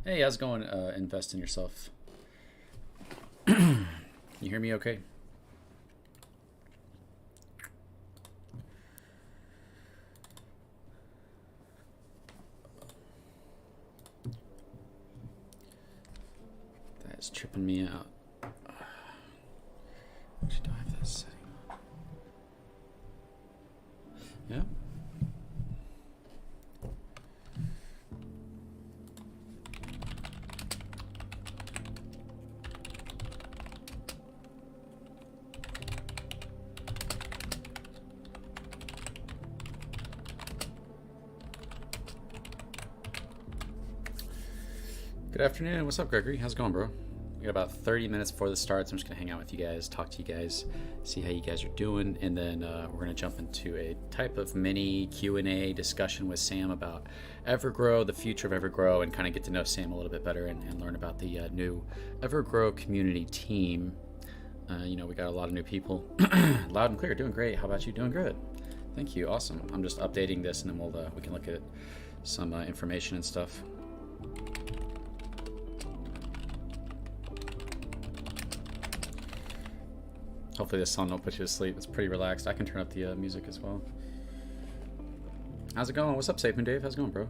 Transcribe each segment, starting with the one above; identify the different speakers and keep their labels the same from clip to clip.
Speaker 1: Hey, how's it going? Invest in yourself. You hear me okay? That's tripping me out. Actually, do I have that setting on? Yeah. Good afternoon. What's up, Gregory? How's it going, bro? We got about 30 minutes before this starts. I'm just going to hang out with you guys, talk to you guys, see how you guys are doing, and then we're going to jump into a type of mini Q&A discussion with Sam about Evergrow, the future of Evergrow, and kind of get to know Sam a little bit better and learn about the new Evergrow community team. We got a lot of new people. Loud and clear. Doing great. How about you? Doing good. Thank you. Awesome. I'm just updating this, and then we can look at some information and stuff. Hopefully this song don't put you to sleep. It's pretty relaxed. I can turn up the music as well. How's it going? What's up, Safemoon Dave? How's it going, bro?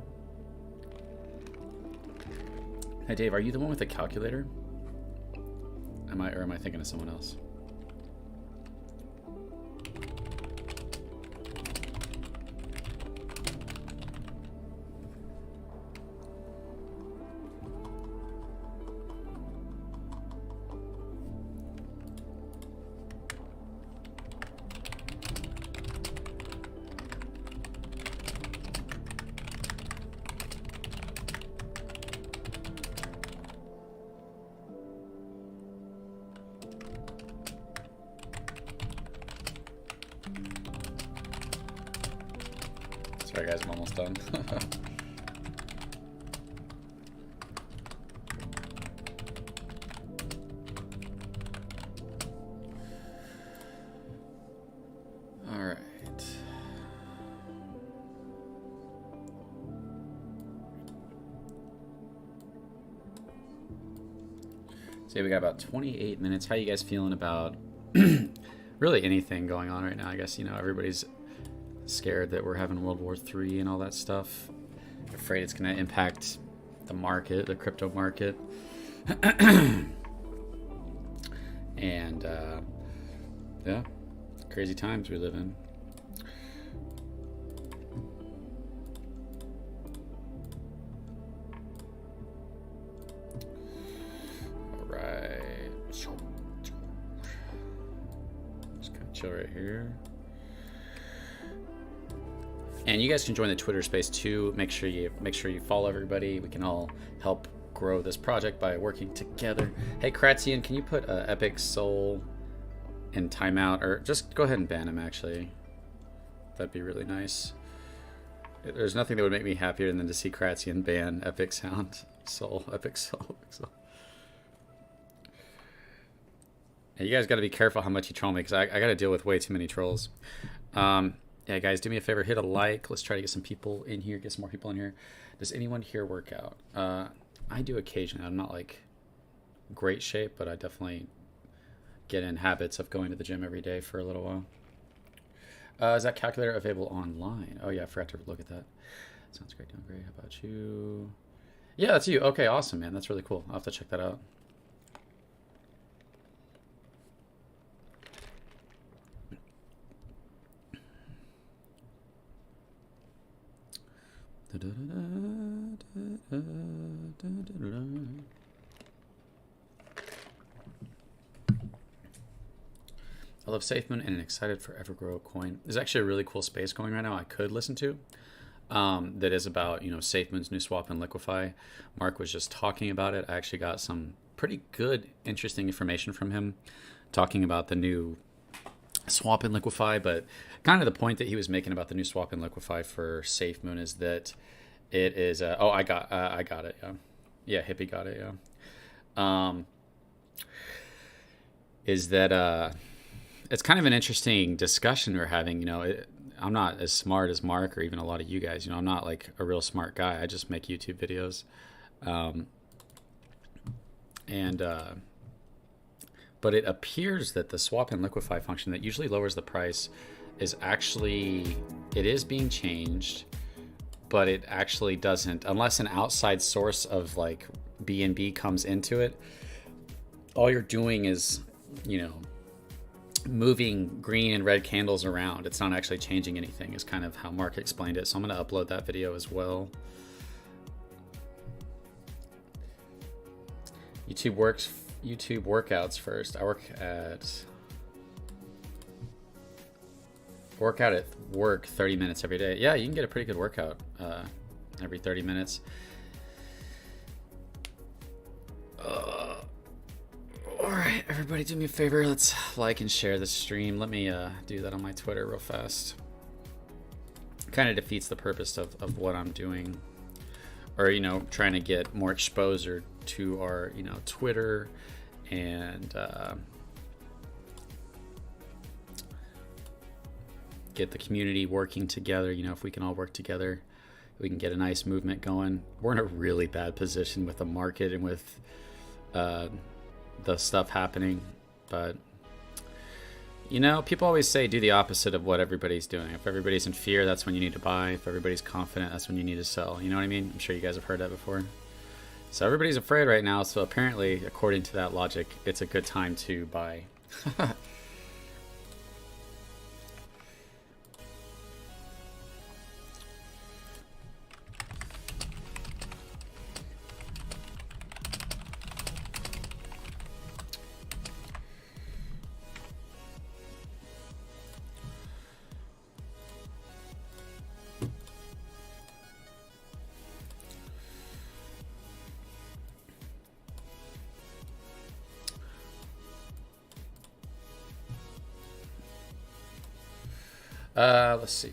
Speaker 1: Hey, Dave, are you the one with the calculator? Am I thinking of someone else? Sorry guys, I'm almost done. Alright. So we got about 28 minutes. How you guys feeling about really anything going on right now? I guess, everybody's scared that we're having World War III and all that stuff. Afraid it's going to impact the market, the crypto market. And yeah, crazy times we live in. All right, just kind of chill right here. And you guys can join the Twitter space too. Make sure you follow everybody. We can all help grow this project by working together. Hey, Kratzian, can you put Epic Soul in timeout, or just go ahead and ban him? Actually, that'd be really nice. There's nothing that would make me happier than to see Kratzian ban Epic Soul. Hey, you guys got to be careful how much you troll me, because I got to deal with way too many trolls. Yeah, guys, do me a favor, hit a like. Let's try to get some people in here, get some more people in here. Does anyone here work out? I do occasionally. I'm not like great shape, but I definitely get in habits of going to the gym every day for a little while. Is that calculator available online? Oh yeah, I forgot to look at that. Sounds great, doing great. How about you? Yeah, that's you. Okay, awesome, man. That's really cool. I'll have to check that out. I love Safemoon and excited for Evergrow coin. There's actually a really cool space going right now I could listen to. That is about Safemoon's new swap and Liquify. Mark was just talking about it. I actually got some pretty good, interesting information from him, talking about the new swap and Liquify. But kind of the point that he was making about the new swap and Liquify for Safemoon is that it is. I got it. Yeah, Hippie got it. Yeah. Is that it's kind of an interesting discussion we're having. I'm not as smart as Mark or even a lot of you guys. I'm not like a real smart guy. I just make YouTube videos. and but it appears that the swap and liquefy function that usually lowers the price is actually, it is being changed, but it actually doesn't, unless an outside source of like BNB comes into it. All you're doing is, you know, moving green and red candles around. It's not actually changing anything, is kind of how Mark explained it. So I'm going to upload that video as well. YouTube workouts first. I work at work 30 minutes every day. Yeah, you can get a pretty good workout every 30 minutes. Alright, everybody do me a favor. Let's like and share the stream. Let me do that on my Twitter real fast. Kind of defeats the purpose of what I'm doing. Or, you know, trying to get more exposure to our, you know, Twitter and get the community working together. You know, if we can all work together, we can get a nice movement going. We're in a really bad position with the market and with the stuff happening, but you know, people always say do the opposite of what everybody's doing. If everybody's in fear, that's when you need to buy. If everybody's confident, that's when you need to sell. You know what I mean? I'm sure you guys have heard that before. So everybody's afraid right now, so apparently, according to that logic, it's a good time to buy. Let's see.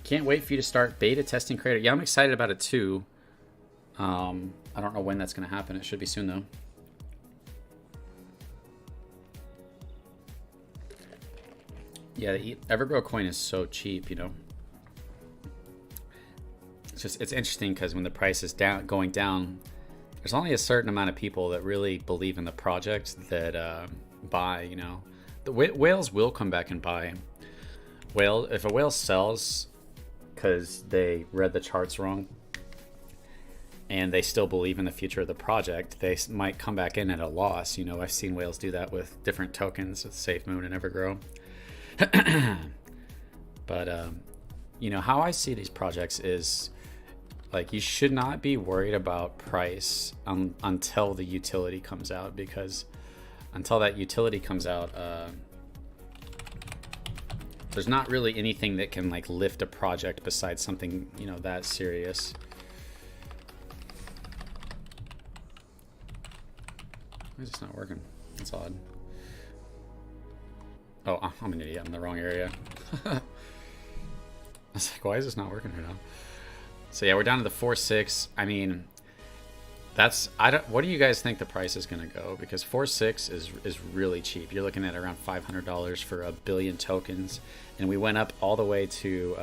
Speaker 1: Can't wait for you to start beta testing Creator. Yeah, I'm excited about it too. I don't know when that's going to happen. It should be soon though. Yeah, the Evergrow coin is so cheap, you know. It's interesting because when the price is going down, there's only a certain amount of people that really believe in the project that buy, you know. The whales will come back and buy. If a whale sells because they read the charts wrong and they still believe in the future of the project, they might come back in at a loss. You know, I've seen whales do that with different tokens, with Safemoon and Evergrow. But you know, how I see these projects is like, you should not be worried about price until the utility comes out, because until that utility comes out, there's not really anything that can like lift a project besides something, you know, that serious. Why is this not working? That's odd. Oh, I'm an idiot. I'm in the wrong area. I was like, why is this not working right now? So yeah, we're down to the 4.6. I mean, what do you guys think the price is going to go? Because 4.6 is really cheap. You're looking at around $500 for a billion tokens, and we went up all the way to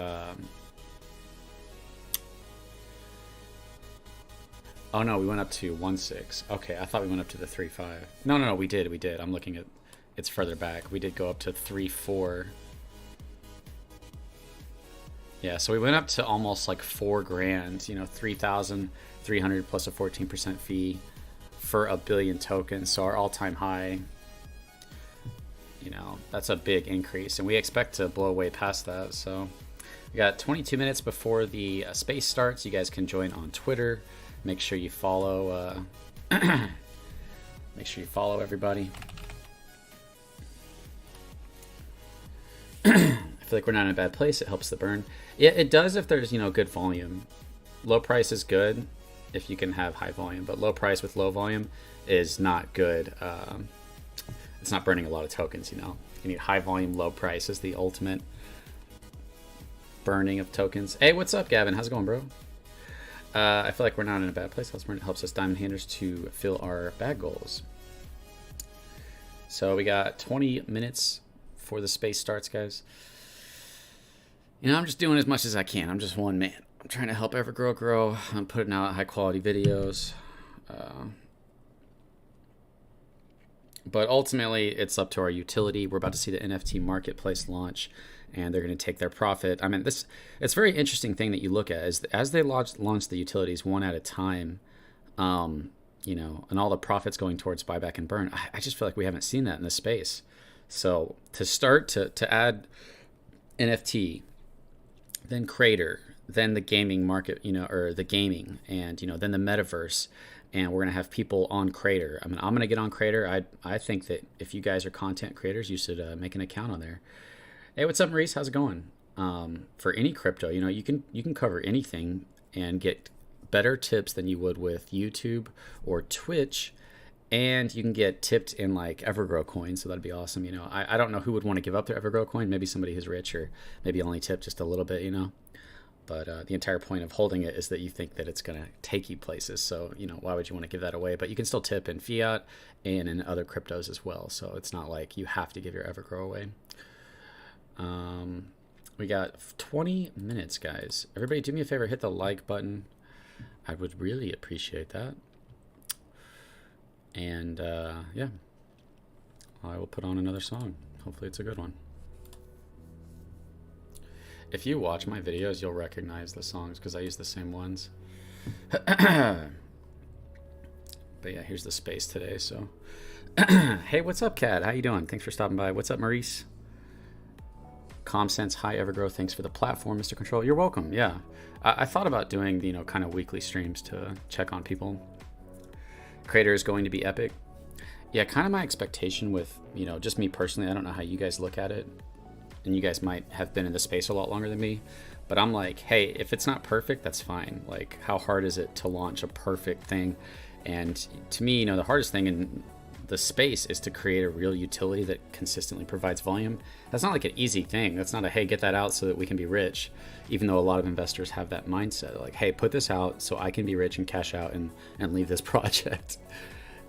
Speaker 1: oh no, we went up to 1.6. Okay, I thought we went up to the 3.5. No, we did. I'm looking at, it's further back. We did go up to 3.4. Yeah, so we went up to almost like $4 grand, you know, 3,300 plus a 14% fee for a billion tokens. So our all-time high, you know, that's a big increase, and we expect to blow way past that. So we got 22 minutes before the space starts. You guys can join on Twitter. Make sure you follow. Make sure you follow everybody. I feel like we're not in a bad place. It helps the burn. Yeah, it does if there's, you know, good volume. Low price is good if you can have high volume, but low price with low volume is not good. It's not burning a lot of tokens, you know. You need high volume, low price is the ultimate burning of tokens. Hey, what's up, Gavin? How's it going, bro? I feel like we're not in a bad place. It helps us diamond handers to fill our bag goals. So we got 20 minutes before the space starts, guys. You know, I'm just doing as much as I can. I'm just one man. I'm trying to help Evergrow grow. I'm putting out high quality videos. But ultimately, it's up to our utility. We're about to see the NFT marketplace launch, and they're going to take their profit. I mean, it's a very interesting thing that you look at as they launch the utilities one at a time, and all the profits going towards buyback and burn. I just feel like we haven't seen that in this space. So to start to add NFT, then Crater, then the gaming market, or the gaming, and then the metaverse, and we're gonna have people on Crater. I mean, I'm gonna get on Crater. I think that if you guys are content creators, you should make an account on there. Hey, what's up, Maurice? How's it going? For any crypto, you can cover anything and get better tips than you would with YouTube or Twitch, and you can get tipped in like Evergrow coins. So that'd be awesome. I don't know who would want to give up their Evergrow coin. Maybe somebody who's rich, or maybe only tip just a little bit. But the entire point of holding it is that you think that it's going to take you places. So, why would you want to give that away? But you can still tip in fiat and in other cryptos as well. So it's not like you have to give your Evergrow away. We got 20 minutes, guys. Everybody do me a favor, hit the like button. I would really appreciate that. And yeah, I will put on another song. Hopefully it's a good one. If you watch my videos, you'll recognize the songs because I use the same ones. But yeah, here's the space today. So, hey, what's up, Kat? How you doing? Thanks for stopping by. What's up, Maurice? ComSense, hi, Evergrow. Thanks for the platform, Mr. Control. You're welcome. Yeah, I thought about doing kind of weekly streams to check on people. Crater is going to be epic. Yeah, kind of my expectation with just me personally. I don't know how you guys look at it, and you guys might have been in the space a lot longer than me, but I'm like, hey, if it's not perfect, that's fine. Like, how hard is it to launch a perfect thing? And to me, the hardest thing in the space is to create a real utility that consistently provides volume. That's not like an easy thing. That's not a, hey, get that out so that we can be rich, even though a lot of investors have that mindset, like, hey, put this out so I can be rich and cash out and leave this project.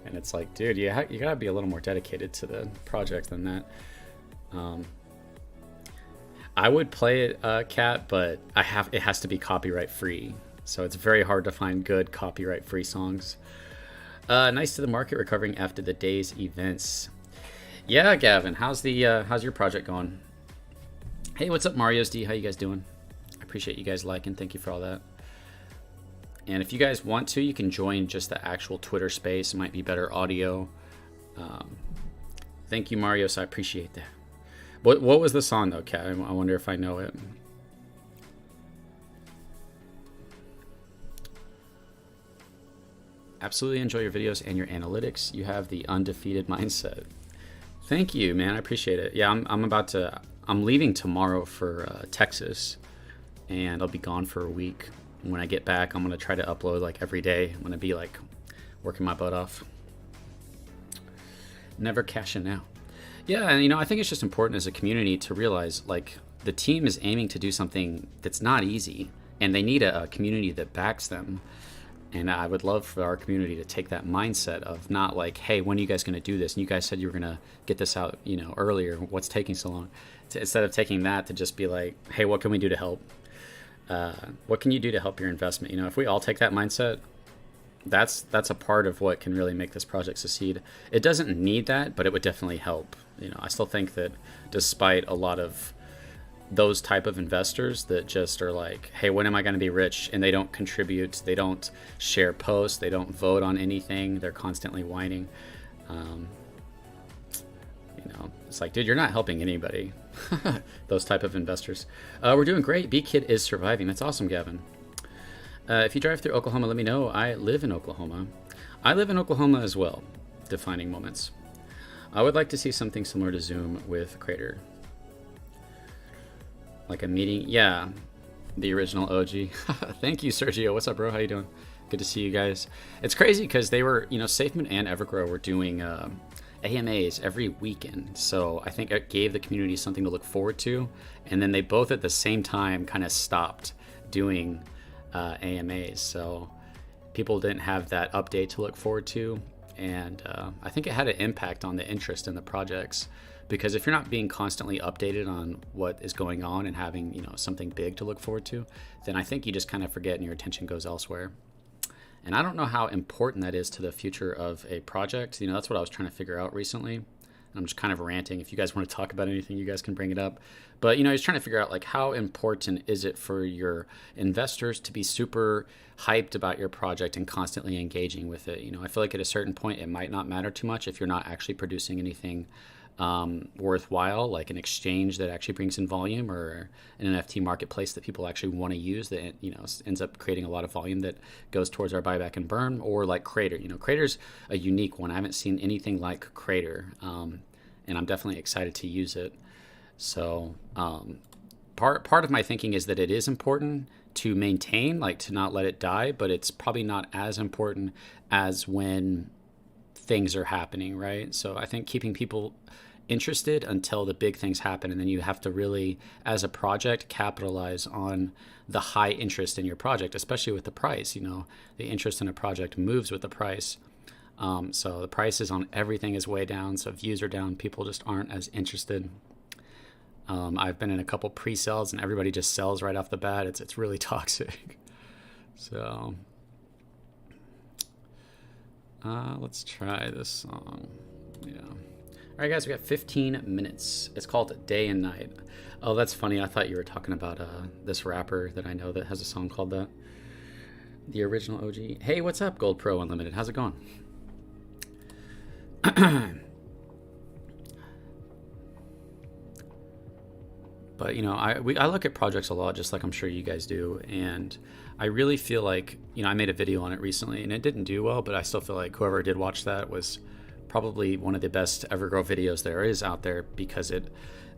Speaker 1: And it's like, dude, you gotta be a little more dedicated to the project than that. I would play it, Cat, but it has to be copyright free. So it's very hard to find good copyright free songs. Nice to the market recovering after the day's events. Yeah, Gavin, how's your project going? Hey, what's up, Mario's D? How you guys doing? I appreciate you guys liking. Thank you for all that. And if you guys want to, you can join just the actual Twitter space. It might be better audio. Thank you, Marios. I appreciate that. What was the song though, Kat? I wonder if I know it. Absolutely enjoy your videos and your analytics. You have the undefeated mindset. Thank you, man. I appreciate it. Yeah, I'm leaving tomorrow for Texas, and I'll be gone for a week. When I get back, I'm gonna try to upload like every day. I'm gonna be like working my butt off. Never cashing out. Yeah, and I think it's just important as a community to realize like the team is aiming to do something that's not easy, and they need a community that backs them. And I would love for our community to take that mindset of not like, hey, when are you guys going to do this? And you guys said you were going to get this out, earlier. What's taking so long? Instead of taking that to just be like, hey, what can we do to help? What can you do to help your investment? If we all take that mindset, that's a part of what can really make this project succeed. It doesn't need that, but it would definitely help. I still think that despite a lot of those type of investors that just are like, hey, when am I going to be rich? And they don't contribute, they don't share posts, they don't vote on anything, they're constantly whining. It's like, dude, you're not helping anybody. Those type of investors. We're doing great. B-Kid is surviving. That's awesome, Gavin. If you drive through Oklahoma, let me know. I live in Oklahoma. I live in Oklahoma as well. Defining moments. I would like to see something similar to Zoom with Crater. Like a meeting. Yeah, the original OG. Thank you, Sergio. What's up, bro? How you doing? Good to see you guys. It's crazy because they were, Safemoon and Evergrow were doing AMAs every weekend. So I think it gave the community something to look forward to. And then they both at the same time kind of stopped doing AMAs. So people didn't have that update to look forward to. And I think it had an impact on the interest in the projects. Because if you're not being constantly updated on what is going on and having, something big to look forward to, then I think you just kind of forget and your attention goes elsewhere. And I don't know how important that is to the future of a project. That's what I was trying to figure out recently. I'm just kind of ranting. If you guys want to talk about anything, you guys can bring it up. But, I was trying to figure out, like, how important is it for your investors to be super hyped about your project and constantly engaging with it? I feel like at a certain point, it might not matter too much if you're not actually producing anything worthwhile, like an exchange that actually brings in volume, or an NFT marketplace that people actually want to use, that ends up creating a lot of volume that goes towards our buyback and burn, or like Crater. Crater's a unique one. I haven't seen anything like Crater, and I'm definitely excited to use it. So part of my thinking is that it is important to maintain, like to not let it die, but it's probably not as important as when things are happening, right? So I think keeping people interested until the big things happen, and then you have to really, as a project, capitalize on the high interest in your project, especially with the price. The interest in a project moves with the price. So the prices on everything is way down, so views are down, people just aren't as interested. I've been in a couple pre-sales and everybody just sells right off the bat. It's really toxic. So let's try this song. Yeah. All right, guys, we got 15 minutes. It's called Day and Night. Oh, that's funny. I thought you were talking about this rapper that I know that has a song called that. The original OG. Hey, what's up, Gold Pro Unlimited? How's it going? But, I look at projects a lot, just like I'm sure you guys do. And I really feel like, I made a video on it recently and it didn't do well, but I still feel like whoever did watch that was probably one of the best Evergrow videos there is out there, because it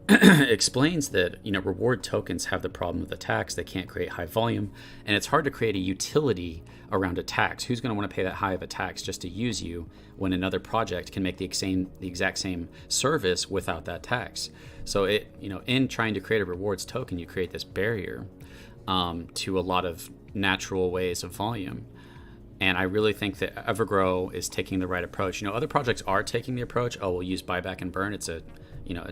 Speaker 1: explains that, reward tokens have the problem with the tax. They can't create high volume, and it's hard to create a utility around a tax. Who's going to want to pay that high of a tax just to use you when another project can make the exact same service without that tax? So in trying to create a rewards token, you create this barrier to a lot of natural ways of volume. And I really think that Evergrow is taking the right approach. Other projects are taking the approach, we'll use buyback and burn. It's a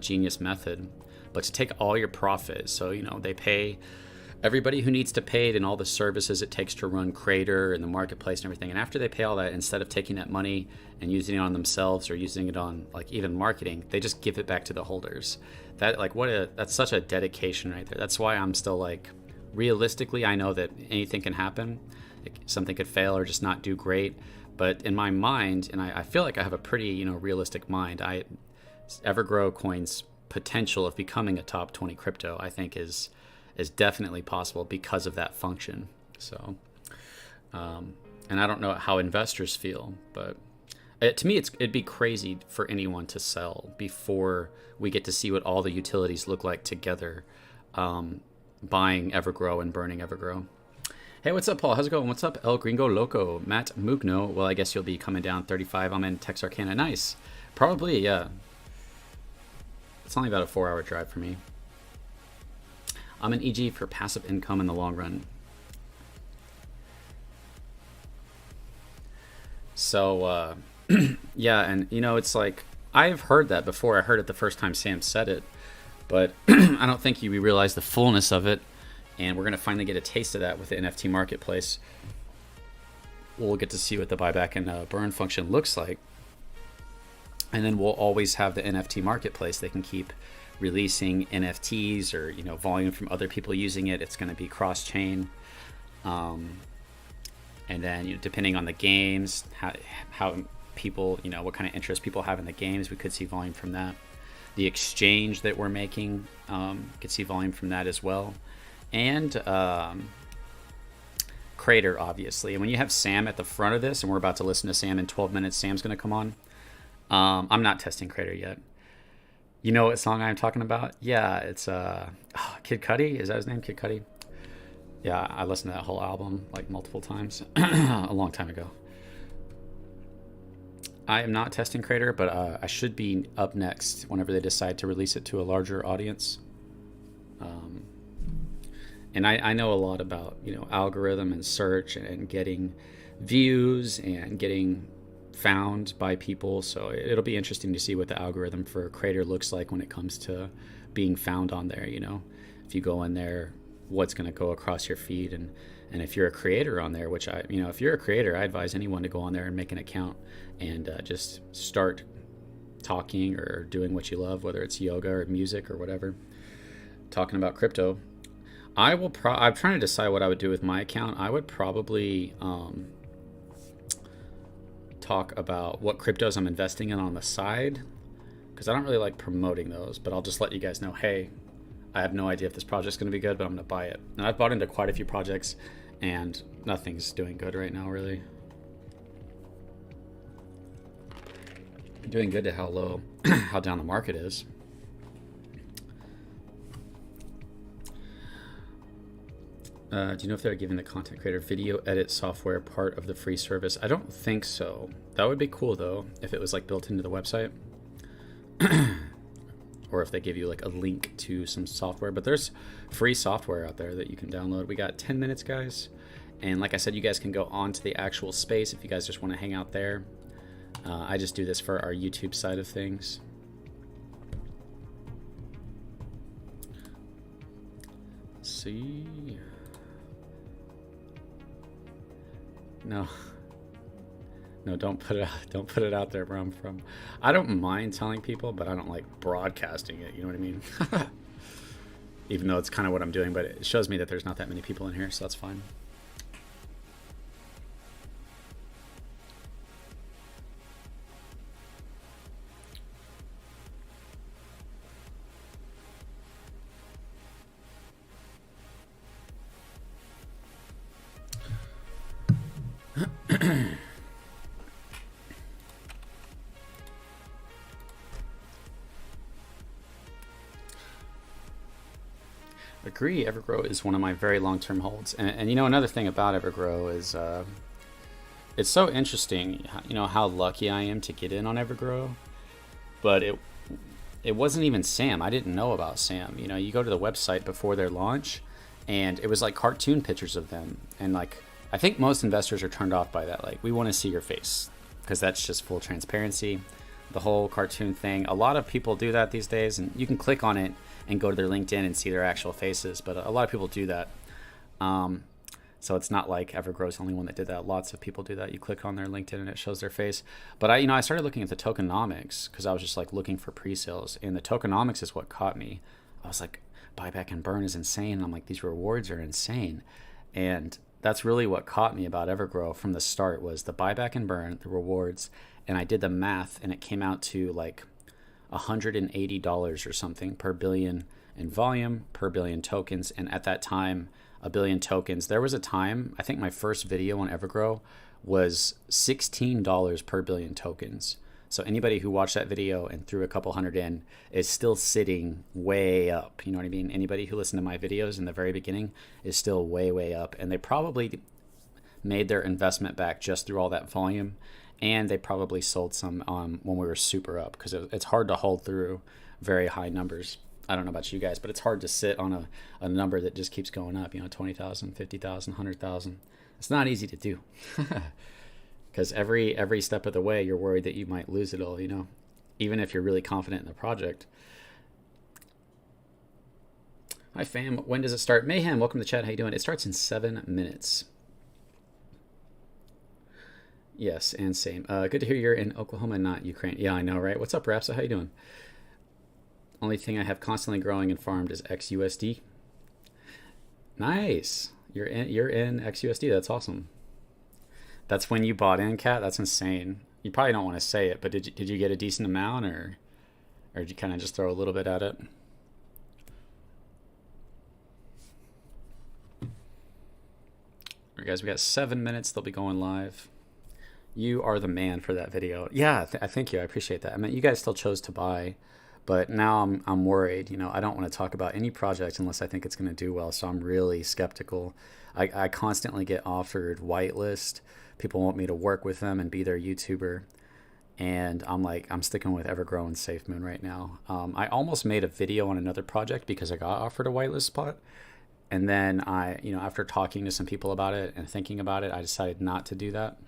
Speaker 1: genius method. But to take all your profit, so, they pay everybody who needs to pay it and all the services it takes to run Crater and the marketplace and everything. And after they pay all that, instead of taking that money and using it on themselves or using it on, like, even marketing, they just give it back to the holders. That's such a dedication right there. That's why I'm still like, realistically, I know that anything can happen. Something could fail or just not do great. But in my mind, and I feel like I have a pretty, realistic mind, Evergrow coin's potential of becoming a top 20 crypto, I think is definitely possible because of that function. So, and I don't know how investors feel, but to me, it'd be crazy for anyone to sell before we get to see what all the utilities look like together, buying Evergrow and burning Evergrow. Hey, what's up, Paul? How's it going? What's up, El Gringo Loco? Matt Mugno. Well, I guess you'll be coming down 35. I'm in Texarkana. Nice. Probably, yeah. It's only about a 4-hour drive for me. I'm an EG for passive income in the long run. So, yeah, and, it's like, I've heard that before. I heard it the first time Sam said it, but I don't think you realize the fullness of it. And we're going to finally get a taste of that with the NFT marketplace. We'll get to see what the buyback and burn function looks like. And then we'll always have the NFT marketplace. They can keep releasing NFTs or, volume from other people using it. It's going to be cross-chain. And then, depending on the games, how people, what kind of interest people have in the games, we could see volume from that. The exchange that we're making, could see volume from that as well. And Crater, obviously. And when you have Sam at the front of this, and we're about to listen to Sam in 12 minutes, Sam's going to come on. I'm not testing Crater yet. You know what song I'm talking about? Yeah, it's Kid Cudi. Is that his name? Kid Cudi? Yeah, I listened to that whole album like multiple times a long time ago. I am not testing Crater, but I should be up next whenever they decide to release it to a larger audience. And I know a lot about, algorithm and search and getting views and getting found by people. So it'll be interesting to see what the algorithm for Crater looks like when it comes to being found on there. If you go in there what's going to go across your feed. And if you're a creator on there, which if you're a creator, I advise anyone to go on there and make an account and just start talking or doing what you love, whether it's yoga or music or whatever, talking about crypto. I'm trying to decide what I would do with my account. I would probably talk about what cryptos I'm investing in on the side, because I don't really like promoting those, but I'll just let you guys know, hey, I have no idea if this project's going to be good, but I'm going to buy it. And I've bought into quite a few projects, and nothing's doing good right now, really. Doing good to how low, how down the market is. Do you know if they're giving the content creator video edit software part of the free service? I don't think so. That would be cool though, if it was like built into the website. Or if they give you like a link to some software. But there's free software out there that you can download. We got 10 minutes, guys. And like I said, you guys can go on to the actual space if you guys just want to hang out there. I just do this for our YouTube side of things. Let's see. No, don't put it out there where I'm from. I don't mind telling people, but I don't like broadcasting it. You know what I mean? Even though it's kind of what I'm doing, but it shows me that there's not that many people in here, so that's fine. Agree, Evergrow is one of my very long-term holds. And another thing about Evergrow is it's so interesting, how lucky I am to get in on Evergrow. But it wasn't even Sam. I didn't know about Sam. You go to the website before their launch, and it was like cartoon pictures of them. And like, I think most investors are turned off by that. Like, we want to see your face because that's just full transparency. The whole cartoon thing. A lot of people do that these days, and you can click on it and go to their LinkedIn and see their actual faces. But a lot of people do that. So it's not like Evergrow's the only one that did that. Lots of people do that. You click on their LinkedIn and it shows their face. But I started looking at the tokenomics because I was just like looking for pre-sales, and the tokenomics is what caught me. I was like, buyback and burn is insane. And I'm like, these rewards are insane. And that's really what caught me about Evergrow from the start, was the buyback and burn, the rewards. And I did the math, and it came out to like $180 or something per billion in volume, per billion tokens. And at that time, a billion tokens, there was a time, I think my first video on Evergrow was $16 per billion tokens. So anybody who watched that video and threw a couple hundred in is still sitting way up. You know what I mean? Anybody who listened to my videos in the very beginning is still way, way up. And they probably made their investment back just through all that volume. And they probably sold some when we were super up, because it's hard to hold through very high numbers. I don't know about you guys, but it's hard to sit on a number that just keeps going up, 20,000, 50,000, 100,000. It's not easy to do. Because every step of the way, you're worried that you might lose it all, even if you're really confident in the project. Hi, fam. When does it start? Mayhem, welcome to the chat. How you doing? It starts in 7 minutes. Yes, and same. Good to hear you're in Oklahoma, not Ukraine. Yeah, I know, right? What's up, Rapsa? How you doing? Only thing I have constantly growing and farmed is XUSD. Nice. You're in XUSD. That's awesome. That's when you bought in, Kat? That's insane. You probably don't want to say it, but did you get a decent amount, or did you kind of just throw a little bit at it? All right, guys, we got 7 minutes. They'll be going live. You are the man for that video. Yeah, I thank you. I appreciate that. I mean, you guys still chose to buy, but now I'm worried. I don't want to talk about any project unless I think it's going to do well. So I'm really skeptical. I constantly get offered whitelist. People want me to work with them and be their YouTuber. And I'm sticking with Evergrow and Safemoon right now. I almost made a video on another project because I got offered a whitelist spot. And then after talking to some people about it and thinking about it, I decided not to do that.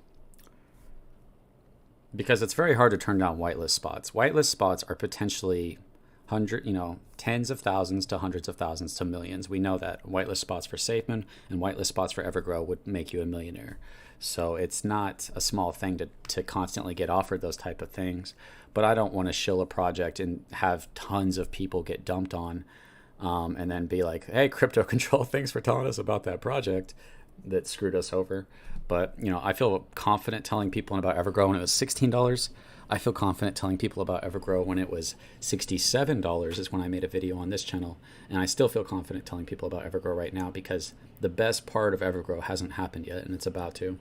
Speaker 1: Because it's very hard to turn down whitelist spots. Whitelist spots are potentially tens of thousands to hundreds of thousands to millions. We know that whitelist spots for Safemoon and whitelist spots for Evergrow would make you a millionaire. So it's not a small thing to constantly get offered those type of things. But I don't want to shill a project and have tons of people get dumped on, and then be like, hey, Crypto Control, thanks for telling us about that project that screwed us over. But, I feel confident telling people about Evergrow when it was $16. I feel confident telling people about Evergrow when it was $67 is when I made a video on this channel. And I still feel confident telling people about Evergrow right now because the best part of Evergrow hasn't happened yet, and it's about to.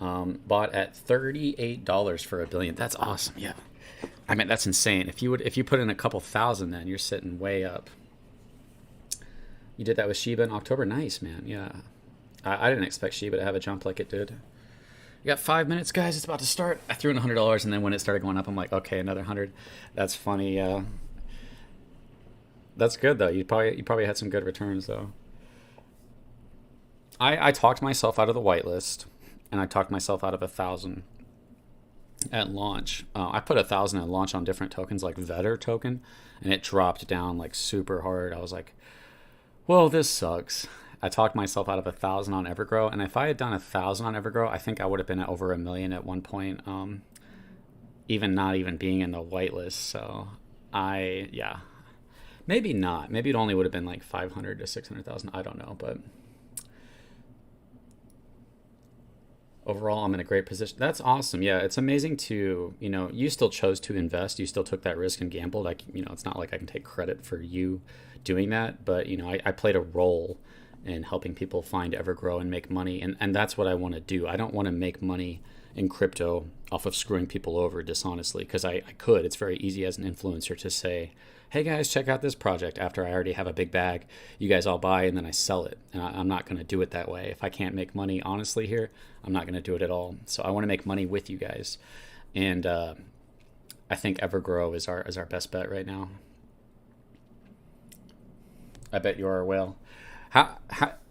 Speaker 1: Bought at $38 for $1 billion. That's awesome. Yeah. I mean, that's insane. If you put in a couple thousand, then you're sitting way up. You did that with Shiba in October. Nice, man. Yeah. I didn't expect Shiba to have a jump like it did. You got 5 minutes, guys. It's about to start. I threw in $100, and then when it started going up, I'm like, okay, another 100. That's funny. That's good though. You probably had some good returns though. I talked myself out of the whitelist, and I talked myself out of 1,000 at launch. I put 1,000 at launch on different tokens like Vetter token, and it dropped down like super hard. I was like, well, this sucks. I talked myself out of 1,000 on Evergrow, and if I had done 1,000 on Evergrow, I think I would have been at over $1 million at one point, even not even being in the whitelist. So maybe not. Maybe it only would have been like 500 to 600,000. I don't know, but overall, I'm in a great position. That's awesome. Yeah, it's amazing to, you still chose to invest. You still took that risk and gambled. It's not like I can take credit for you doing that, but, I played a role in helping people find Evergrow and make money. And that's what I want to do. I don't want to make money in crypto off of screwing people over dishonestly, because I could. It's very easy as an influencer to say, hey guys, check out this project after I already have a big bag. You guys all buy and then I sell it. And I'm not going to do it that way. If I can't make money honestly here, I'm not going to do it at all. So I want to make money with you guys. And I think Evergrow is our best bet right now. I bet you are a whale.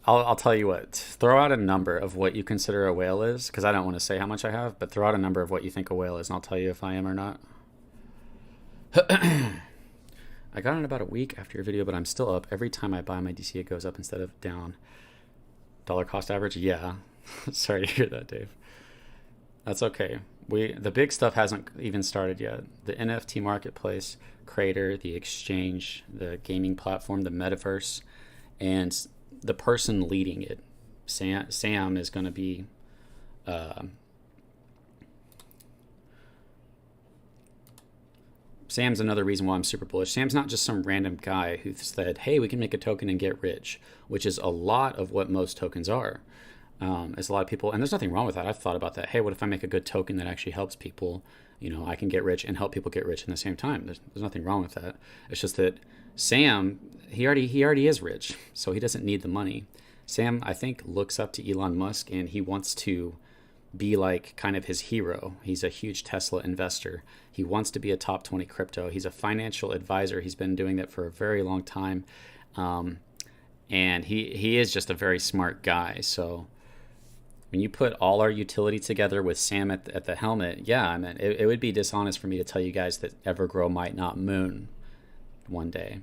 Speaker 1: I'll tell you what. Throw out a number of what you consider a whale is, because I don't want to say how much I have, but throw out a number of what you think a whale is, and I'll tell you if I am or not. I got in about a week after your video, but I'm still up. Every time I buy my DC, it goes up instead of down. Dollar cost average? Yeah. Sorry to hear that, Dave. That's okay. The big stuff hasn't even started yet. The NFT marketplace, Crater, the exchange, the gaming platform, the metaverse, and the person leading it. Sam is going to be Sam's another reason why I'm super bullish. Sam's not just some random guy who said, hey, we can make a token and get rich, which is a lot of what most tokens are. It's a lot of people, and there's nothing wrong with that. I've thought about that. Hey, what if I make a good token that actually helps people? I can get rich and help people get rich in the same time. There's nothing wrong with that. It's just that Sam, he already is rich, so he doesn't need the money. Sam, I think, looks up to Elon Musk, and he wants to be like kind of his hero. He's a huge Tesla investor. He wants to be a top 20 crypto. He's a financial advisor. He's been doing that for a very long time. And he is just a very smart guy. So when you put all our utility together with Sam at the helmet, yeah, I mean, it would be dishonest for me to tell you guys that Evergrow might not moon one day.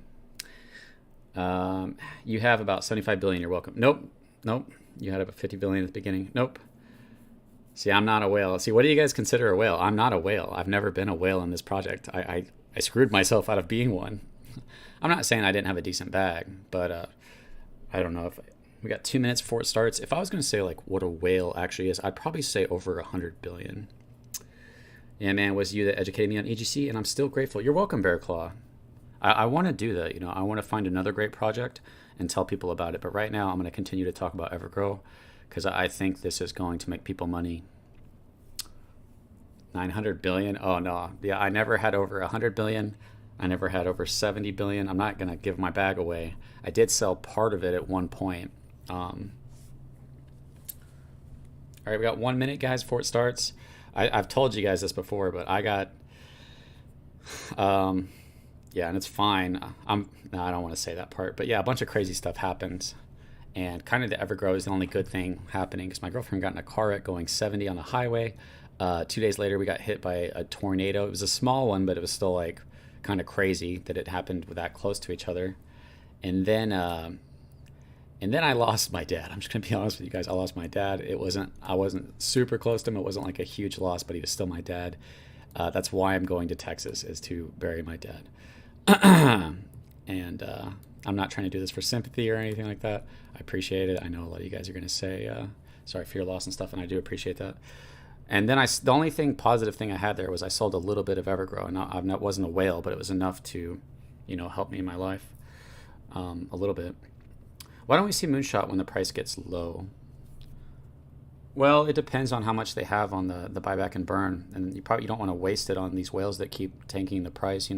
Speaker 1: You have about 75 billion. You're welcome. Nope. You had about 50 billion at the beginning. Nope. See, I'm not a whale. See, what do you guys consider a whale? I'm not a whale. I've never been a whale in this project. I screwed myself out of being one. I'm not saying I didn't have a decent bag, but I don't know if we got 2 minutes before it starts. If I was going to say like what a whale actually is, I'd probably say over 100 billion. Yeah, man, it was you that educated me on EGC, and I'm still grateful. You're welcome, Bear Claw. I want to do that. I want to find another great project and tell people about it. But right now, I'm going to continue to talk about Evergrow, because I think this is going to make people money. 900 billion? Oh, no. Yeah, I never had over 100 billion. I never had over 70 billion. I'm not going to give my bag away. I did sell part of it at one point. All right, we got 1 minute, guys, before it starts. I've told you guys this before, but I got... yeah, and it's fine. I don't want to say that part. But yeah, a bunch of crazy stuff happened. And kind of the Evergrow is the only good thing happening, because my girlfriend got in a car wreck going 70 on the highway. 2 days later, we got hit by a tornado. It was a small one, but it was still like kind of crazy that it happened that close to each other. And then I lost my dad. I'm just gonna be honest with you guys. I lost my dad. I wasn't super close to him. It wasn't like a huge loss, but he was still my dad. That's why I'm going to Texas, is to bury my dad. And I'm not trying to do this for sympathy or anything like that. I appreciate it. I know a lot of you guys are gonna say sorry for your loss and stuff, and I do appreciate that. And then the only positive thing I had there was I sold a little bit of Evergrow, and it wasn't a whale, but it was enough to, help me in my life a little bit. Why don't we see Moonshot when the price gets low? Well, it depends on how much they have on the buyback and burn, and you don't want to waste it on these whales that keep tanking the price.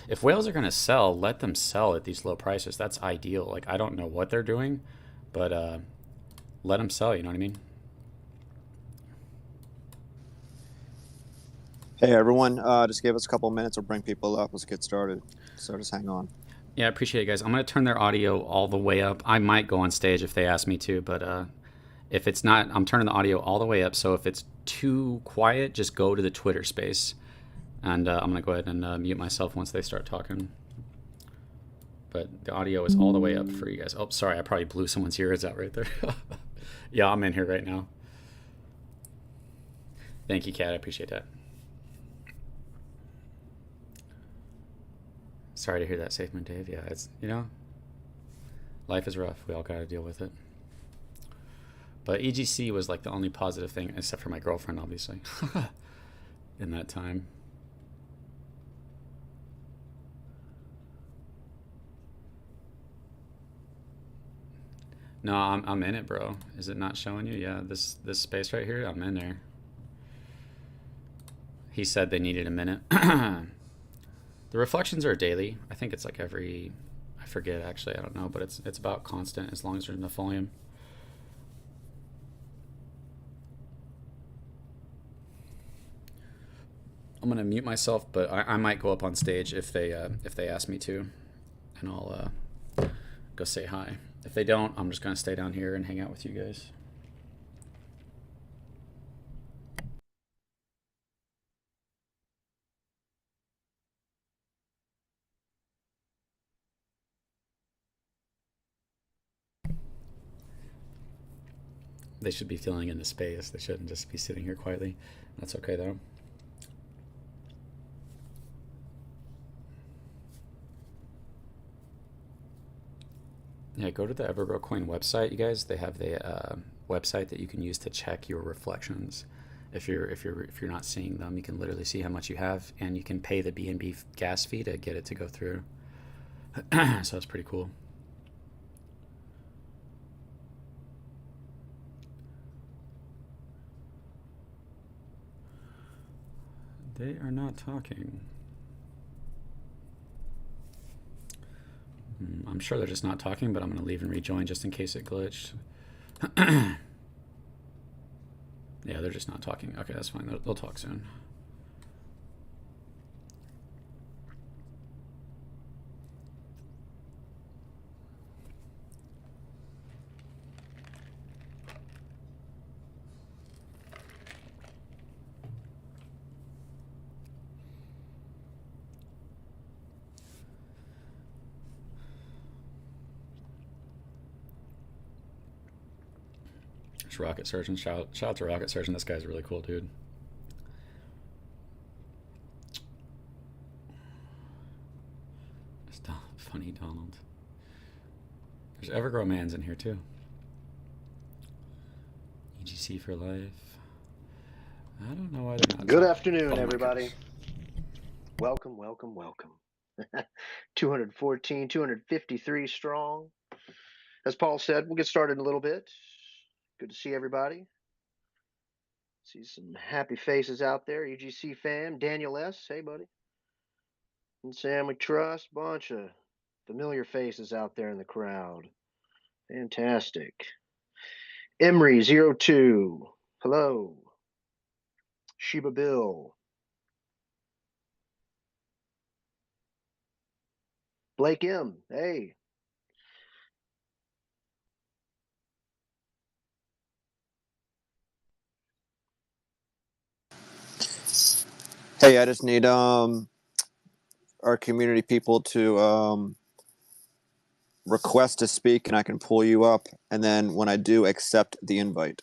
Speaker 1: If whales are going to sell, let them sell at these low prices. That's ideal. Like, I don't know what they're doing, but let them sell. You know what I mean?
Speaker 2: Hey everyone, just give us a couple of minutes. We'll bring people up. Let's get started. So just hang on.
Speaker 1: Yeah, I appreciate it, guys. I'm going to turn their audio all the way up. I might go on stage if they ask me to, but if it's not, I'm turning the audio all the way up. So if it's too quiet, just go to the Twitter space. And I'm going to go ahead and mute myself once they start talking. But the audio is all the way up for you guys. Oh, sorry, I probably blew someone's ears out right there. Yeah, I'm in here right now. Thank you, Kat. I appreciate that. Sorry to hear that, Safemoon Dave. Yeah, it's, life is rough. We all got to deal with it. But EGC was like the only positive thing, except for my girlfriend, obviously, in that time. No, I'm in it, bro. Is it not showing you? Yeah, this space right here, I'm in there. He said they needed a minute. The reflections are daily. I think it's like I forget actually, I don't know, but it's about constant as long as there's enough volume. I'm gonna mute myself, but I might go up on stage if they ask me to, and I'll go say hi. If they don't, I'm just gonna stay down here and hang out with you guys. They should be filling in the space. They shouldn't just be sitting here quietly. That's okay though. Yeah, go to the Evergrow Coin website, you guys. They have the website that you can use to check your reflections. If you're not seeing them, you can literally see how much you have, and you can pay the BNB gas fee to get it to go through. So that's pretty cool. They are not talking. I'm sure they're just not talking, but I'm going to leave and rejoin just in case it glitched. Yeah, they're just not talking. Okay, that's fine. They'll talk soon. Rocket Surgeon. Shout out to Rocket Surgeon. This guy's really cool, dude. It's funny Donald. There's Evergrow Man's in here too. EGC for life. I don't know why they're not.
Speaker 3: Good afternoon, everybody. Welcome, welcome, welcome. 214, 253 strong. As Paul said, we'll get started in a little bit. Good to see everybody. See some happy faces out there. UGC fam, Daniel S. Hey, buddy. And Sam we trust. Bunch of familiar faces out there in the crowd. Fantastic. Emery02. Hello. Sheba Bill. Blake M. Hey.
Speaker 2: Hey, I just need our community people to request to speak, and I can pull you up. And then when I do, accept the invite.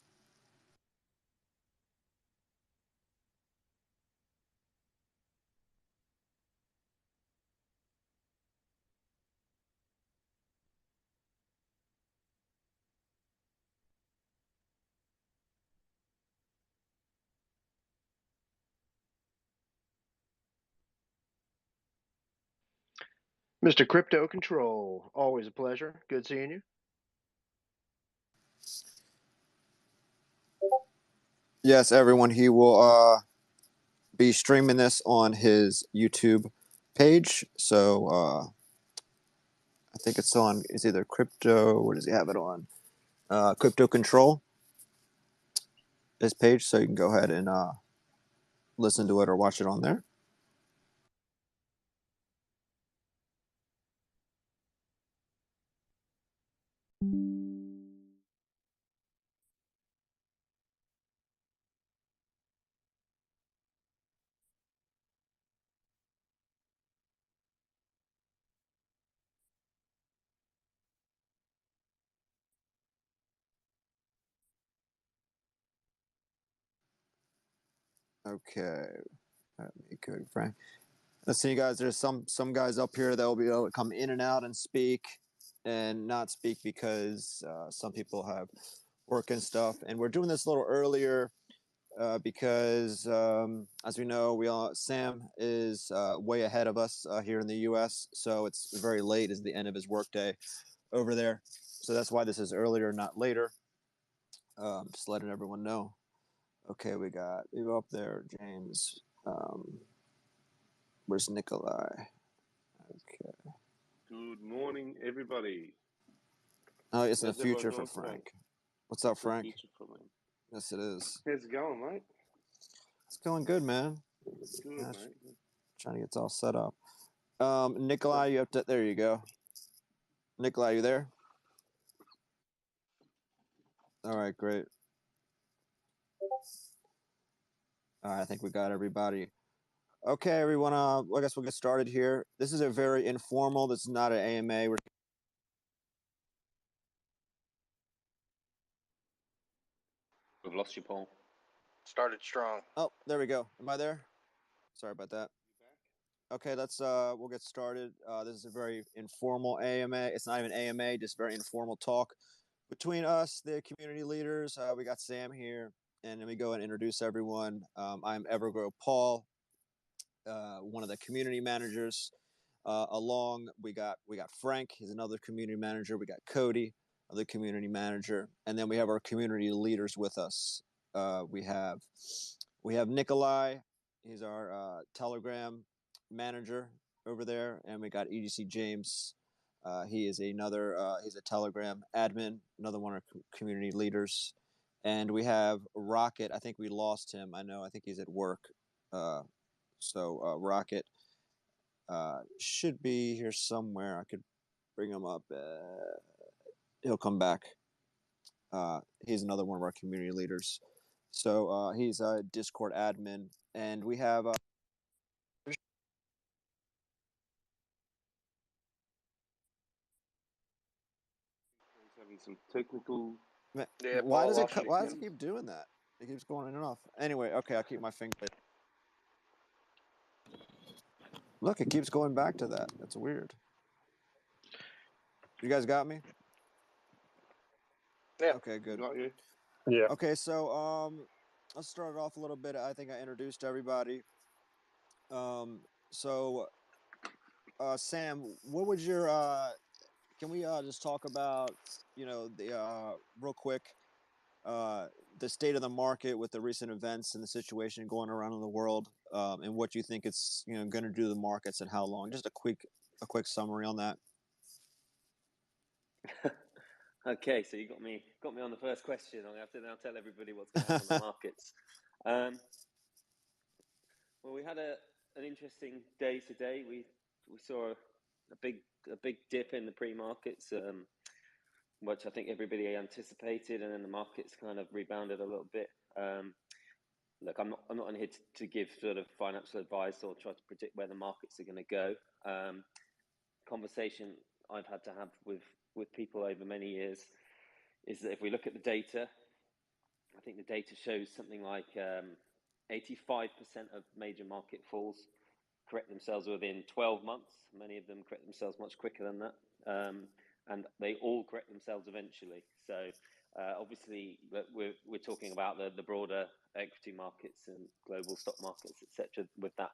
Speaker 3: Mr. Crypto Control, always a pleasure. Good seeing you.
Speaker 2: Yes, everyone. He will be streaming this on his YouTube page. So I think it's on. It's either Crypto. What does he have it on? Crypto Control. His page, so you can go ahead and listen to it or watch it on there. Okay, let me go to Frank. Let's see, guys. There's some guys up here that will be able to come in and out and speak, and not speak because some people have work and stuff. And we're doing this a little earlier because, as we know, Sam is way ahead of us here in the U.S., so it's very late. Is the end of his workday over there, so that's why this is earlier, not later. Just letting everyone know. Okay, we got you up there, James. Where's Nikolai? Okay.
Speaker 4: Good morning, everybody.
Speaker 2: Oh, it's in the
Speaker 4: How's everyone
Speaker 2: future for
Speaker 4: doing today?
Speaker 2: Frank. What's up,
Speaker 4: It's the
Speaker 2: Frank?
Speaker 4: future for me.
Speaker 2: Yes, it is.
Speaker 4: How's it going, mate?
Speaker 2: It's going good, man.
Speaker 4: Good,
Speaker 2: Yeah,
Speaker 4: mate.
Speaker 2: trying to get it all set up. Nikolai, you up to, there you go. Nikolai, you there? All right, great. All right, I think we got everybody. Okay, everyone. I guess we'll get started here. This is a very informal. This is not an AMA.
Speaker 4: We've lost you, Paul.
Speaker 5: Started strong.
Speaker 2: Oh, there we go. Am I there? Sorry about that. Okay, we'll get started. This is a very informal AMA. It's not even AMA, just very informal talk between us, the community leaders. We got Sam here, and let me go and introduce everyone. I'm Evergrow Paul, one of the community managers. We got Frank, he's another community manager. We got Cody, another community manager, and then we have our community leaders with us. We have Nikolai, he's our Telegram manager over there, and we got EDC James. He is he's a Telegram admin, another one of our community leaders. And we have Rocket. I think we lost him. I think he's at work. So Rocket should be here somewhere. I could bring him up. He'll come back. He's another one of our community leaders. So he's a Discord admin. And we have
Speaker 4: Having some technical.
Speaker 5: Yeah,
Speaker 2: why
Speaker 5: Paul,
Speaker 2: does it
Speaker 5: lost you.
Speaker 2: why does it keep doing that? It keeps going in and off. Anyway, okay, I'll keep my finger. Look, it keeps going back to that. That's weird. You guys got me?
Speaker 5: Yeah.
Speaker 2: Okay, good.
Speaker 4: Got you.
Speaker 5: Yeah.
Speaker 2: Okay, so let's start it off a little bit. I think I introduced everybody. So Sam, what would your can we just talk about, the real quick, the state of the market with the recent events and the situation going around in the world, and what you think it's going to do to the markets and how long? Just a quick summary on that.
Speaker 6: Okay, so you got me on the first question. I have to now tell everybody what's going to happen on the markets. Well, we had an interesting day today. We saw a big dip in the pre-markets, which I think everybody anticipated, and then the markets kind of rebounded a little bit. look, I'm not in here to give sort of financial advice or try to predict where the markets are going to go. Conversation I've had to have with people over many years is that if we look at the data, I think the data shows something like 85% of major market falls correct themselves within 12 months. Many of them correct themselves much quicker than that. And they all correct themselves eventually. So obviously we're talking about the broader equity markets and global stock markets, etc. with that.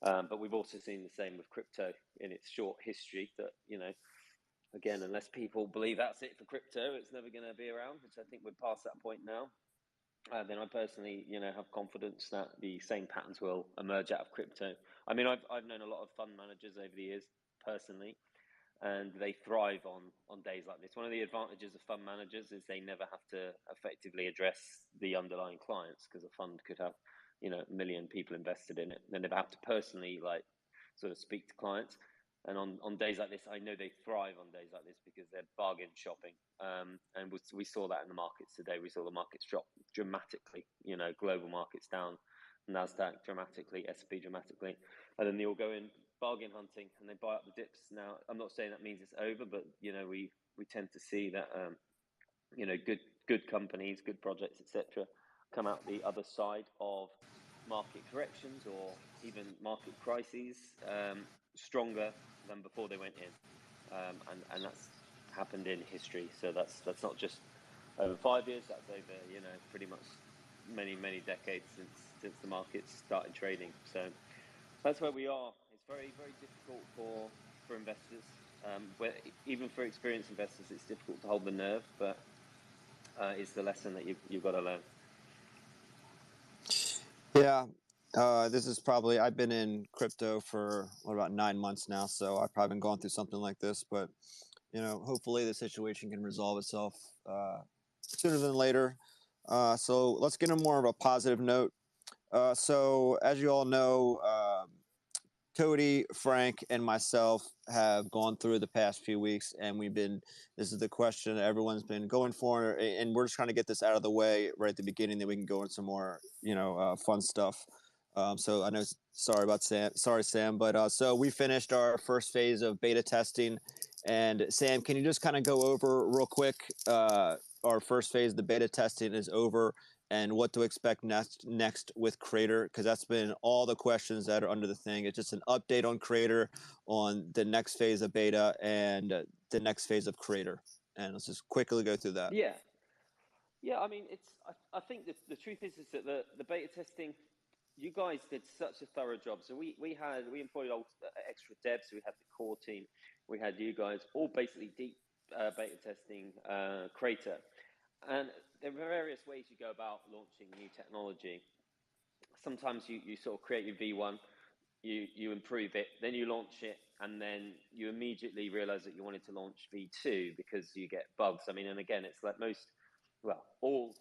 Speaker 6: But we've also seen the same with crypto in its short history that, again, unless people believe that's it for crypto, it's never going to be around, which I think we're past that point now. Then I personally, have confidence that the same patterns will emerge out of crypto. I mean, I've known a lot of fund managers over the years personally, and they thrive on days like this. One of the advantages of fund managers is they never have to effectively address the underlying clients, because a fund could have, a million people invested in it. They never have to personally sort of speak to clients. And on days like this, I know they thrive on days like this because they're bargain shopping. And we saw that in the markets today. We saw the markets drop dramatically, global markets down, NASDAQ dramatically, S&P dramatically. And then they all go in bargain hunting and they buy up the dips. Now, I'm not saying that means it's over, but, we tend to see that, good companies, good projects, etc., come out the other side of market corrections or even market crises stronger than before they went in, and that's happened in history. So that's not just over 5 years. That's over pretty much many decades since the markets started trading. So that's where we are. It's very difficult for investors. Even for experienced investors, it's difficult to hold the nerve, but it's the lesson that you've got to learn.
Speaker 2: Yeah. This is probably, I've been in crypto for about 9 months now, so I've probably been going through something like this, but hopefully the situation can resolve itself sooner than later. So let's get on more of a positive note. So as you all know, Cody, Frank, and myself have gone through the past few weeks, and this is the question that everyone's been going for, and we're just trying to get this out of the way right at the beginning, then we can go into some more, fun stuff. So I know, sorry, Sam, but so we finished our first phase of beta testing, and Sam, can you just kind of go over real quick, our first phase of the beta testing is over, and what to expect next with Crater, because that's been all the questions that are under the thing. It's just an update on Crater, on the next phase of beta, and the next phase of Crater. And let's just quickly go through that.
Speaker 6: Yeah. I mean, I think the truth is that the beta testing, you guys did such a thorough job. So we employed all extra devs. We had the core team. We had you guys all basically deep beta testing Crater. And there are various ways you go about launching new technology. Sometimes you sort of create your V1, you improve it, then you launch it, and then you immediately realize that you wanted to launch V2 because you get bugs. I mean, and again, it's like all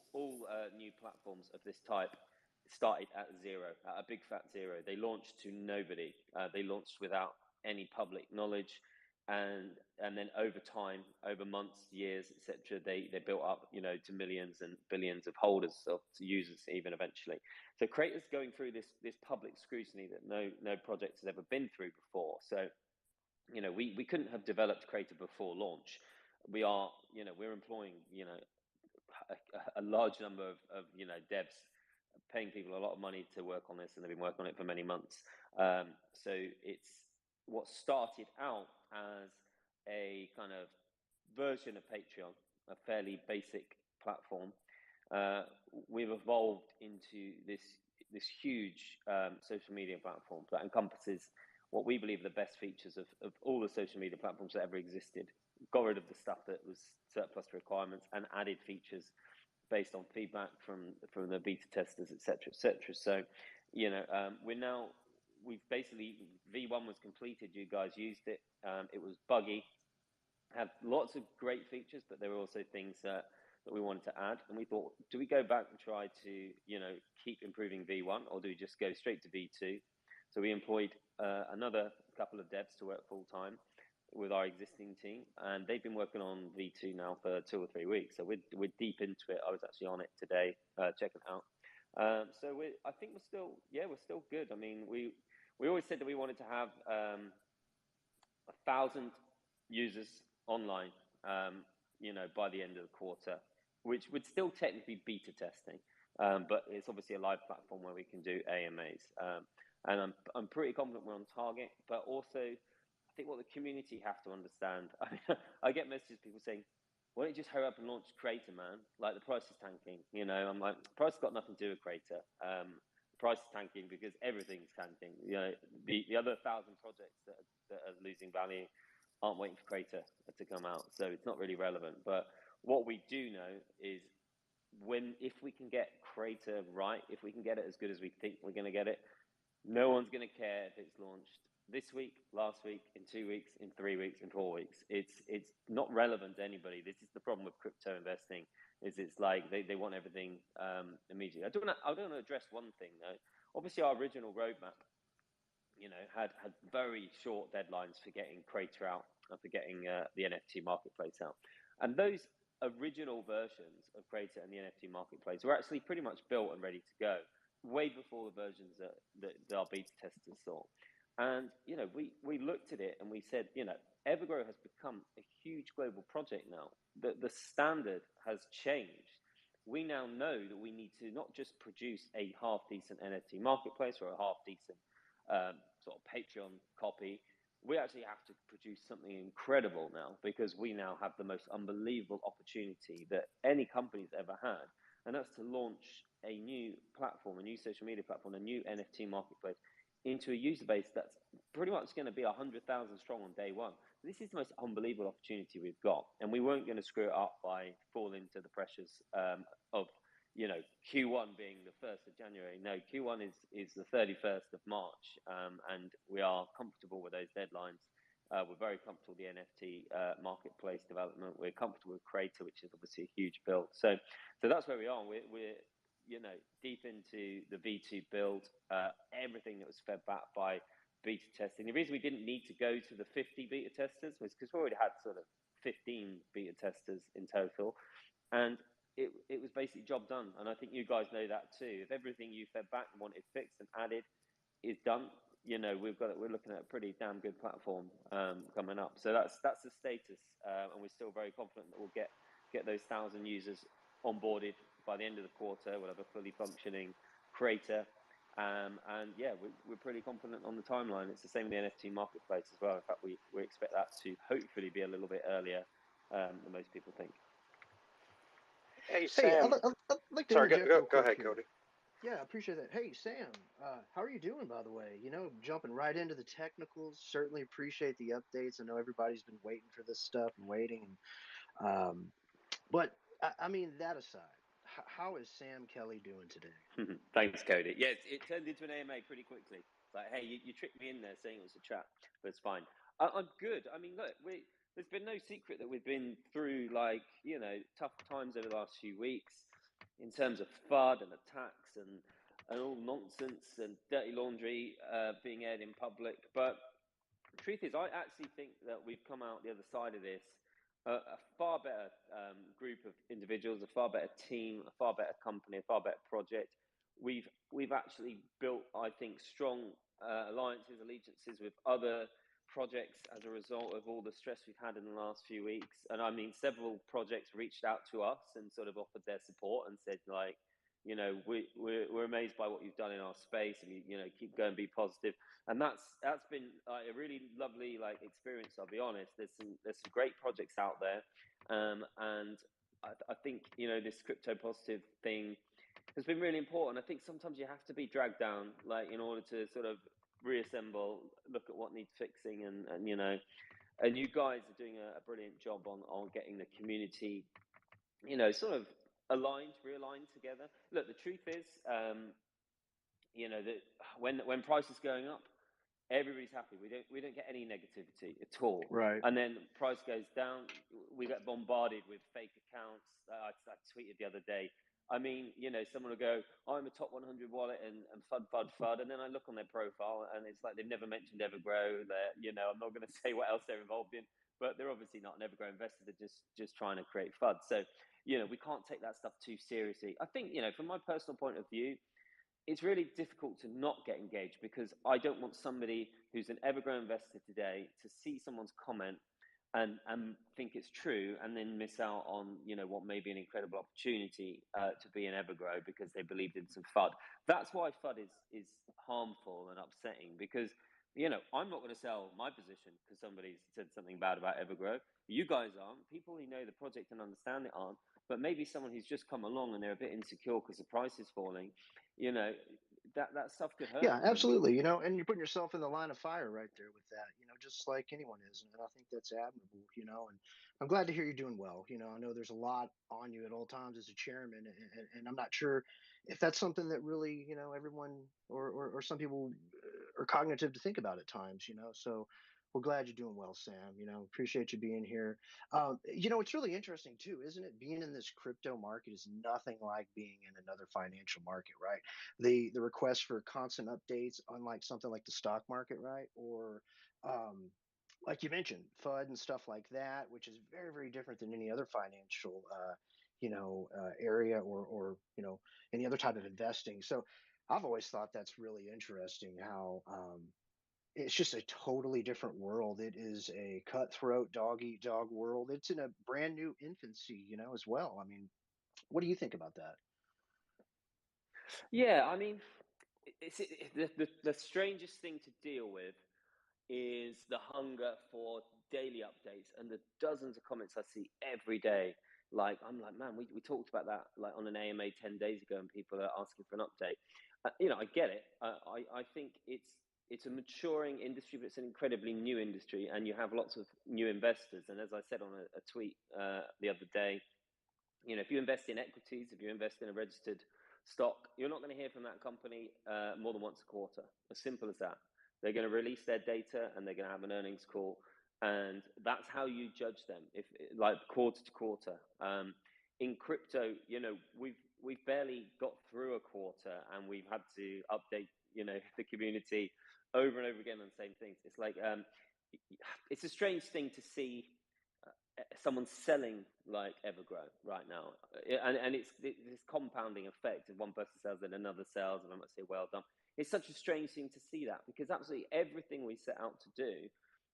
Speaker 6: new platforms of this type started at zero, at a big fat zero. They launched to nobody. They launched without any public knowledge. And then over time, over months, years, etc., they built up, to millions and billions of holders, to users even eventually. So Crater's going through this public scrutiny that no project has ever been through before. So, we couldn't have developed Crater before launch. We're employing, a large number of devs, paying people a lot of money to work on this, and they've been working on it for many months. So it's what started out as a kind of version of Patreon, a fairly basic platform. We've evolved into this huge social media platform that encompasses what we believe are the best features of all the social media platforms that ever existed. Got rid of the stuff that was surplus to requirements and added features based on feedback from the beta testers, etc. So, we've basically, V1 was completed. You guys used it. It was buggy, had lots of great features, but there were also things that we wanted to add. And we thought, do we go back and try to, keep improving V1, or do we just go straight to V2? So we employed another couple of devs to work full time with our existing team, and they've been working on V2 now for 2 or 3 weeks. So we're deep into it. I was actually on it today, checking it out. So I think we're still good. I mean, we always said that we wanted to have 1,000 users online, by the end of the quarter, which would still technically be beta testing, but it's obviously a live platform where we can do AMAs, and I'm pretty confident we're on target. But also, I think what the community have to understand, I get messages people saying, "Why don't you just hurry up and launch Creator, man? Like the price is tanking." I'm like, the price has got nothing to do with Creator. The price is tanking because everything's tanking. The other 1,000 projects that are losing value aren't waiting for Creator to come out, so it's not really relevant. But what we do know is if we can get Creator right, if we can get it as good as we think we're going to get it, no one's going to care if it's launched this week, last week, in 2 weeks, in 3 weeks, in 4 weeks. It's not relevant to anybody. This is the problem with crypto investing. It's like they want everything immediately. I do want to address one thing though. Obviously, our original roadmap, had very short deadlines for getting Creator out and for getting the NFT marketplace out. And those original versions of Creator and the NFT marketplace were actually pretty much built and ready to go way before the versions that our beta testers saw. And we looked at it and we said, Evergrow has become a huge global project now. The standard has changed. We now know that we need to not just produce a half decent NFT marketplace or a half decent sort of Patreon copy. We actually have to produce something incredible now, because we now have the most unbelievable opportunity that any company's ever had, and that's to launch a new platform, a new social media platform, a new NFT marketplace into a user base that's pretty much going to be 100,000 strong on day one. This is the most unbelievable opportunity we've got, and we weren't going to screw it up by falling to the pressures of Q1 being the 1st of January. No, Q1 is the 31st of March, and we are comfortable with those deadlines. We're very comfortable with the NFT marketplace development. We're comfortable with Creator, which is obviously a huge build. So that's where we are. We're deep into the V2 build. Everything that was fed back by beta testing. The reason we didn't need to go to the 50 beta testers was because we already had sort of 15 beta testers in total, and it was basically job done. And I think you guys know that too. If everything you fed back and wanted fixed and added is done, we're looking at a pretty damn good platform coming up. So that's the status, and we're still very confident that we'll get those 1,000 users onboarded by the end of the quarter. We'll have a fully functioning Creator, and we're pretty confident on the timeline. It's the same with the NFT marketplace as well. In fact, we expect that to hopefully be a little bit earlier than most people think.
Speaker 5: Hey, Sam.
Speaker 3: I'd like to
Speaker 5: Sorry,
Speaker 3: interject
Speaker 5: go ahead,
Speaker 3: here.
Speaker 5: Cody.
Speaker 3: Yeah, I appreciate that. Hey, Sam, how are you doing, by the way? Jumping right into the technicals. Certainly appreciate the updates. I know everybody's been waiting for this stuff and waiting. But, I mean, that aside, how is Sam Kelly doing today?
Speaker 6: Thanks, Cody. Yes, it turned into an AMA pretty quickly. It's like, hey, you tricked me in there saying it was a chat, but it's fine. I'm good. I mean, look, there's been no secret that we've been through, tough times over the last few weeks in terms of FUD and attacks and all nonsense and dirty laundry being aired in public. But the truth is, I actually think that we've come out the other side of this a far better group of individuals, a far better team, a far better company, a far better project. We've actually built, I think, strong alliances, allegiances with other projects as a result of all the stress we've had in the last few weeks. And I mean, several projects reached out to us and sort of offered their support and said, we're amazed by what you've done in our space, and keep going, be positive. And that's been a really lovely experience. I'll be honest. There's some great projects out there, and I think this crypto positive thing has been really important. I think sometimes you have to be dragged down, in order to sort of reassemble, look at what needs fixing, and you guys are doing a brilliant job on getting the community, sort of realigned together. Look, the truth is, that when price is going up, everybody's happy. We don't get any negativity at all.
Speaker 3: Right.
Speaker 6: And then price goes down, we get bombarded with fake accounts. I tweeted the other day. I mean, someone will go, I'm a top 100 wallet and FUD. And then I look on their profile and it's like they've never mentioned Evergrow. I'm not going to say what else they're involved in, but they're obviously not an Evergrow investor. They're just trying to create FUD. So, we can't take that stuff too seriously. I think, from my personal point of view, it's really difficult to not get engaged, because I don't want somebody who's an Evergrow investor today to see someone's comment and think it's true, and then miss out on what may be an incredible opportunity to be an Evergrow because they believed in some FUD. That's why FUD is harmful and upsetting, because I'm not going to sell my position because somebody's said something bad about Evergrow. You guys aren't. People who know the project and understand it aren't. But maybe someone who's just come along and they're a bit insecure because the price is falling, that stuff could hurt.
Speaker 3: Yeah, absolutely. And you're putting yourself in the line of fire right there with that, just like anyone is. And I think that's admirable, and I'm glad to hear you're doing well. I know there's a lot on you at all times as a chairman, and I'm not sure if that's something that really, everyone or some people are cognitive to think about at times, so we're glad you're doing well, Sam. Appreciate you being here. It's really interesting too, isn't it? Being in this crypto market is nothing like being in another financial market, right? The request for constant updates, unlike something like the stock market, right? Or like you mentioned, FUD and stuff like that, which is very, very different than any other financial area or any other type of investing. So I've always thought that's really interesting how it's just a totally different world. It is a cutthroat dog eat dog world. It's in a brand new infancy, as well. I mean, what do you think about that?
Speaker 6: Yeah, I mean, the strangest thing to deal with is the hunger for daily updates and the dozens of comments I see every day. Like, I'm like, man, we talked about that like on an AMA 10 days ago, and people are asking for an update. I get it. I think it's a maturing industry, but it's an incredibly new industry, and you have lots of new investors. And as I said on a tweet the other day, if you invest in equities, if you invest in a registered stock, you're not going to hear from that company more than once a quarter. As simple as that. They're going to release their data and they're going to have an earnings call, and that's how you judge them. If like quarter to quarter. In crypto, we've barely got through a quarter, and we've had to update the community over and over again on the same things. It's like it's a strange thing to see someone selling like Evergrow right now, and it's this compounding effect. If one person sells, then another sells, and I might say, well done. It's such a strange thing to see that, because absolutely everything we set out to do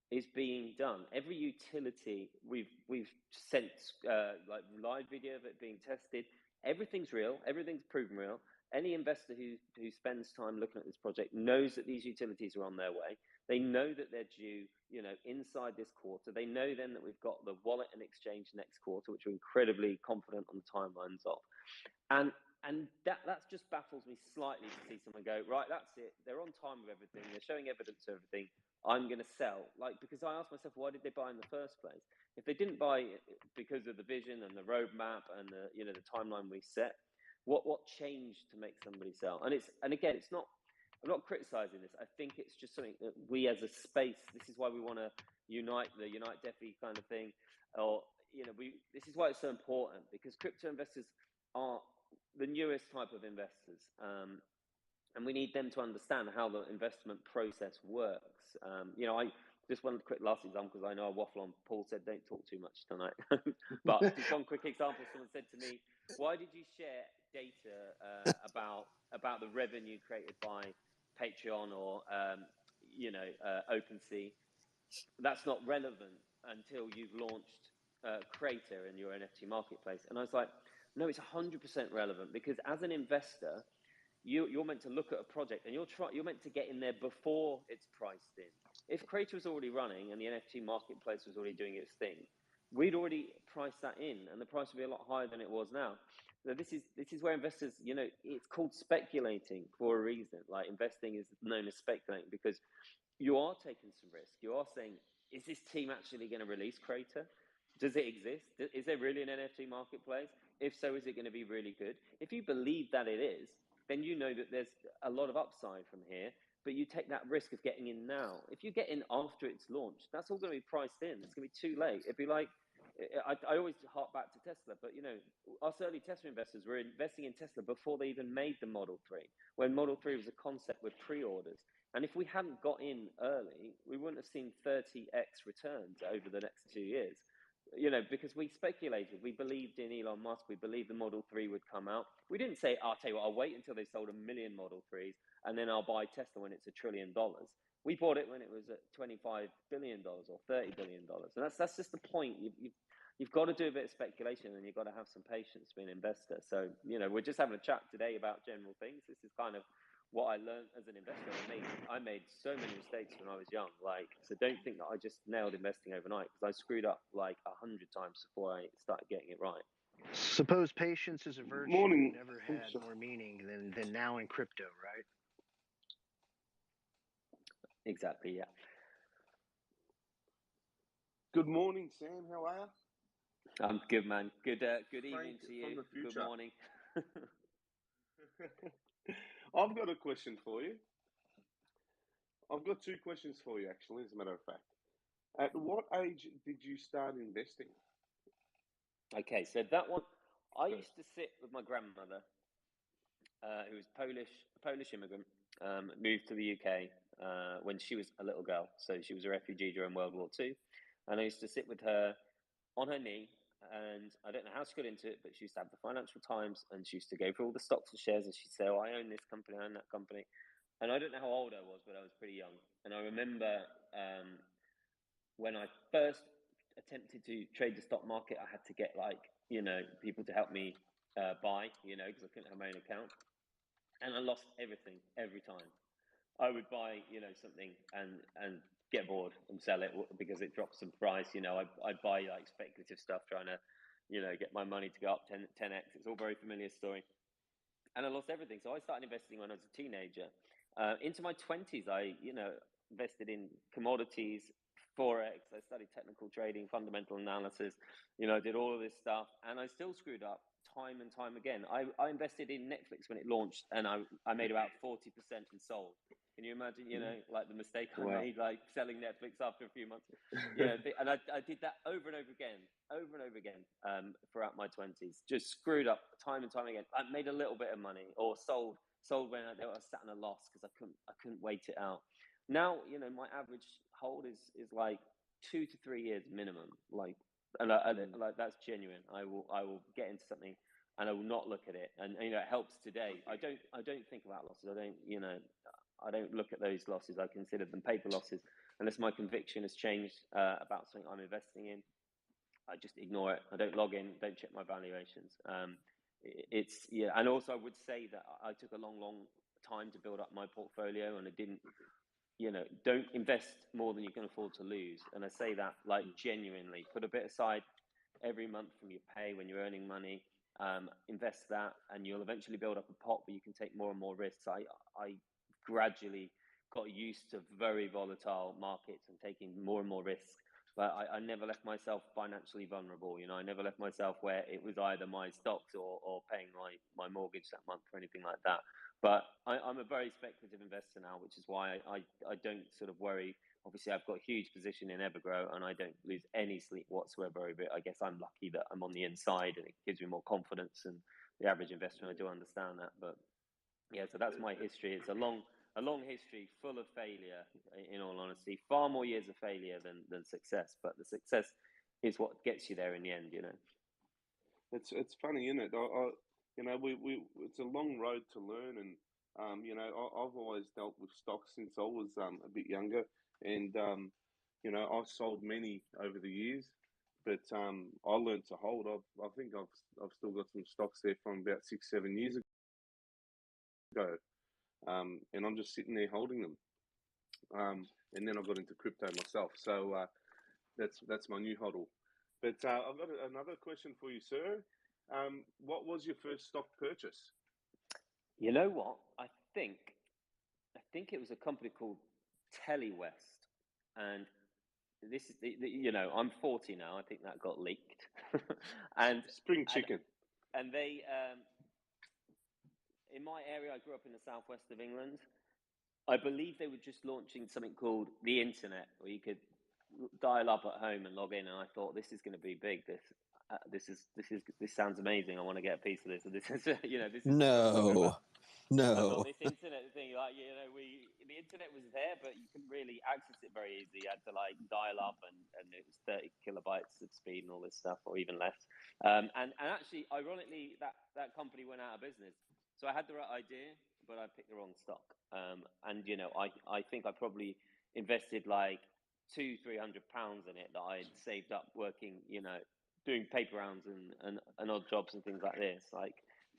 Speaker 6: is being done. Every utility we've sent like live video of it being tested. Everything's real. Everything's proven real. Any investor who spends time looking at this project knows that these utilities are on their way. They know that they're due, inside this quarter. They know then that we've got the wallet and exchange next quarter, which we're incredibly confident on the timelines of. And that just baffles me slightly to see someone go, right, that's it. They're on time with everything. They're showing evidence of everything. I'm going to sell. Because I asked myself, why did they buy in the first place? If they didn't buy because of the vision and the roadmap and the timeline we set, what changed to make somebody sell? And again, it's not. I'm not criticizing this. I think it's just something that we as a space. This is why we want to unite DeFi kind of thing, or this is why it's so important, because crypto investors are the newest type of investors, and we need them to understand how the investment process works. I just one quick last example, because I know I waffle on. Paul said don't talk too much tonight, but just one quick example. Someone said to me, "Why did you share data about the revenue created by Patreon or OpenSea? That's not relevant until you've launched Creator in your NFT marketplace." And I was like, no, it's 100% relevant, because as an investor, you're meant to look at a project and you're meant to get in there before it's priced in. If Creator was already running and the NFT marketplace was already doing its thing, we'd already priced that in, and the price would be a lot higher than it was now. So this is where investors, it's called speculating for a reason. Like, investing is known as speculating, because you are taking some risk. You are saying, is this team actually going to release Creator? Does it exist? Is there really an NFT marketplace? If so, is it going to be really good? If you believe that it is, then you know that there's a lot of upside from here, but you take that risk of getting in now. If you get in after it's launched, that's all going to be priced in. It's going to be too late. It'd be like, I always hark back to Tesla, but us early Tesla investors were investing in Tesla before they even made the Model 3, when Model 3 was a concept with pre-orders. And if we hadn't got in early, we wouldn't have seen 30x returns over the next 2 years. because we speculated, we believed in Elon Musk, we believed the Model 3 would come out. We didn't say, I'll tell you what, I'll wait until they sold 1 million Model 3s and then I'll buy Tesla when it's $1 trillion. We bought it when it was at $25 billion or $30 billion. And that's just the point. You've got to do a bit of speculation and you've got to have some patience to be an investor. So, we're just having a chat today about general things. This is kind of what I learned as an investor. I made so many mistakes when I was young. So don't think that I just nailed investing overnight, because I screwed up 100 times before I started getting it right.
Speaker 3: Suppose patience is a virtue
Speaker 4: Morning.
Speaker 3: never had more meaning than now in crypto, right?
Speaker 6: Exactly, yeah.
Speaker 4: Good morning, Sam. How are you?
Speaker 6: I'm good, man. Good evening
Speaker 4: Frank
Speaker 6: to you.
Speaker 4: from the
Speaker 6: Good
Speaker 4: future.
Speaker 6: morning.
Speaker 4: I've got a question for you. I've got two questions for you, actually, as a matter of fact. At what age did you start investing?
Speaker 6: Okay, so that one, I used to sit with my grandmother, who was a Polish immigrant, moved to the UK when she was a little girl. So she was a refugee during World War II. And I used to sit with her on her knee, and I don't know how she got into it, but she used to have the Financial Times, and she used to go through all the stocks and shares, and she'd say, oh, I own this company, I own that company. And I don't know how old I was, but I was pretty young. And I remember when I first attempted to trade the stock market, I had to get people to help me buy, because I couldn't have my own account. And I lost everything every time. I would buy, something and get bored and sell it because it drops in price. I'd buy speculative stuff, trying to, get my money to go up 10x. It's all a very familiar story. And I lost everything. So I started investing when I was a teenager. Into my 20s, I, invested in commodities, Forex. I studied technical trading, fundamental analysis. I did all of this stuff, and I still screwed up time and time again. I invested in Netflix when it launched, and I made about 40% and sold. Can you imagine, the mistake I made, selling Netflix after a few months? And I did that over and over again throughout my 20s. Just screwed up time and time again. I made a little bit of money, or sold when I was sat in a loss because I couldn't wait it out. Now, my average hold is 2 to 3 years minimum. That's genuine. I will get into something and I will not look at it. And it helps today. I don't think about losses. I don't look at those losses. I consider them paper losses unless my conviction has changed about something I'm investing in. I just ignore it. I don't log in. Don't check my valuations. And also I would say that I took a long time to build up my portfolio, and I didn't. Don't invest more than you can afford to lose. And I say that genuinely. Put a bit aside every month from your pay when you're earning money. Invest that, and you'll eventually build up a pot where you can take more and more risks. I gradually got used to very volatile markets and taking more and more risks. But I never left myself financially vulnerable. I never left myself where it was either my stocks or paying my mortgage that month or anything like that. But I'm a very speculative investor now, which is why I don't sort of worry. Obviously, I've got a huge position in Evergrow, and I don't lose any sleep whatsoever over it. I guess I'm lucky that I'm on the inside, and it gives me more confidence than the average investor. And I do understand that. But yeah, so that's my history. It's a long history full of failure, in all honesty. Far more years of failure than success. But the success is what gets you there in the end,
Speaker 4: It's funny, isn't it? It's a long road to learn, and I've always dealt with stocks since I was a bit younger, and I've sold many over the years, but I learned to hold. I think I've still got some stocks there from about 6-7 years ago, and I'm just sitting there holding them. And then I got into crypto myself, so that's my new hodl. But I've got another question for you, sir. What was your first stock purchase?
Speaker 6: You know what? I think it was a company called Telewest, and this is I'm 40 now. I think that got leaked. And
Speaker 4: Spring Chicken.
Speaker 6: And they in my area, I grew up in the southwest of England. I believe they were just launching something called the internet, where you could dial up at home and log in. And I thought, this is going to be big. This sounds amazing. I want to get a piece of this. This is this is
Speaker 2: No.
Speaker 6: I thought this internet thing, the internet was there, but you couldn't really access it very easily. You had to like dial up, and it was 30 kilobytes of speed and all this stuff, or even less. And actually, ironically, that company went out of business. So I had the right idea, but I picked the wrong stock. And you know, I think I probably invested like £200-300 in it that I had saved up working, you know, doing paper rounds and odd jobs and things like this. Like,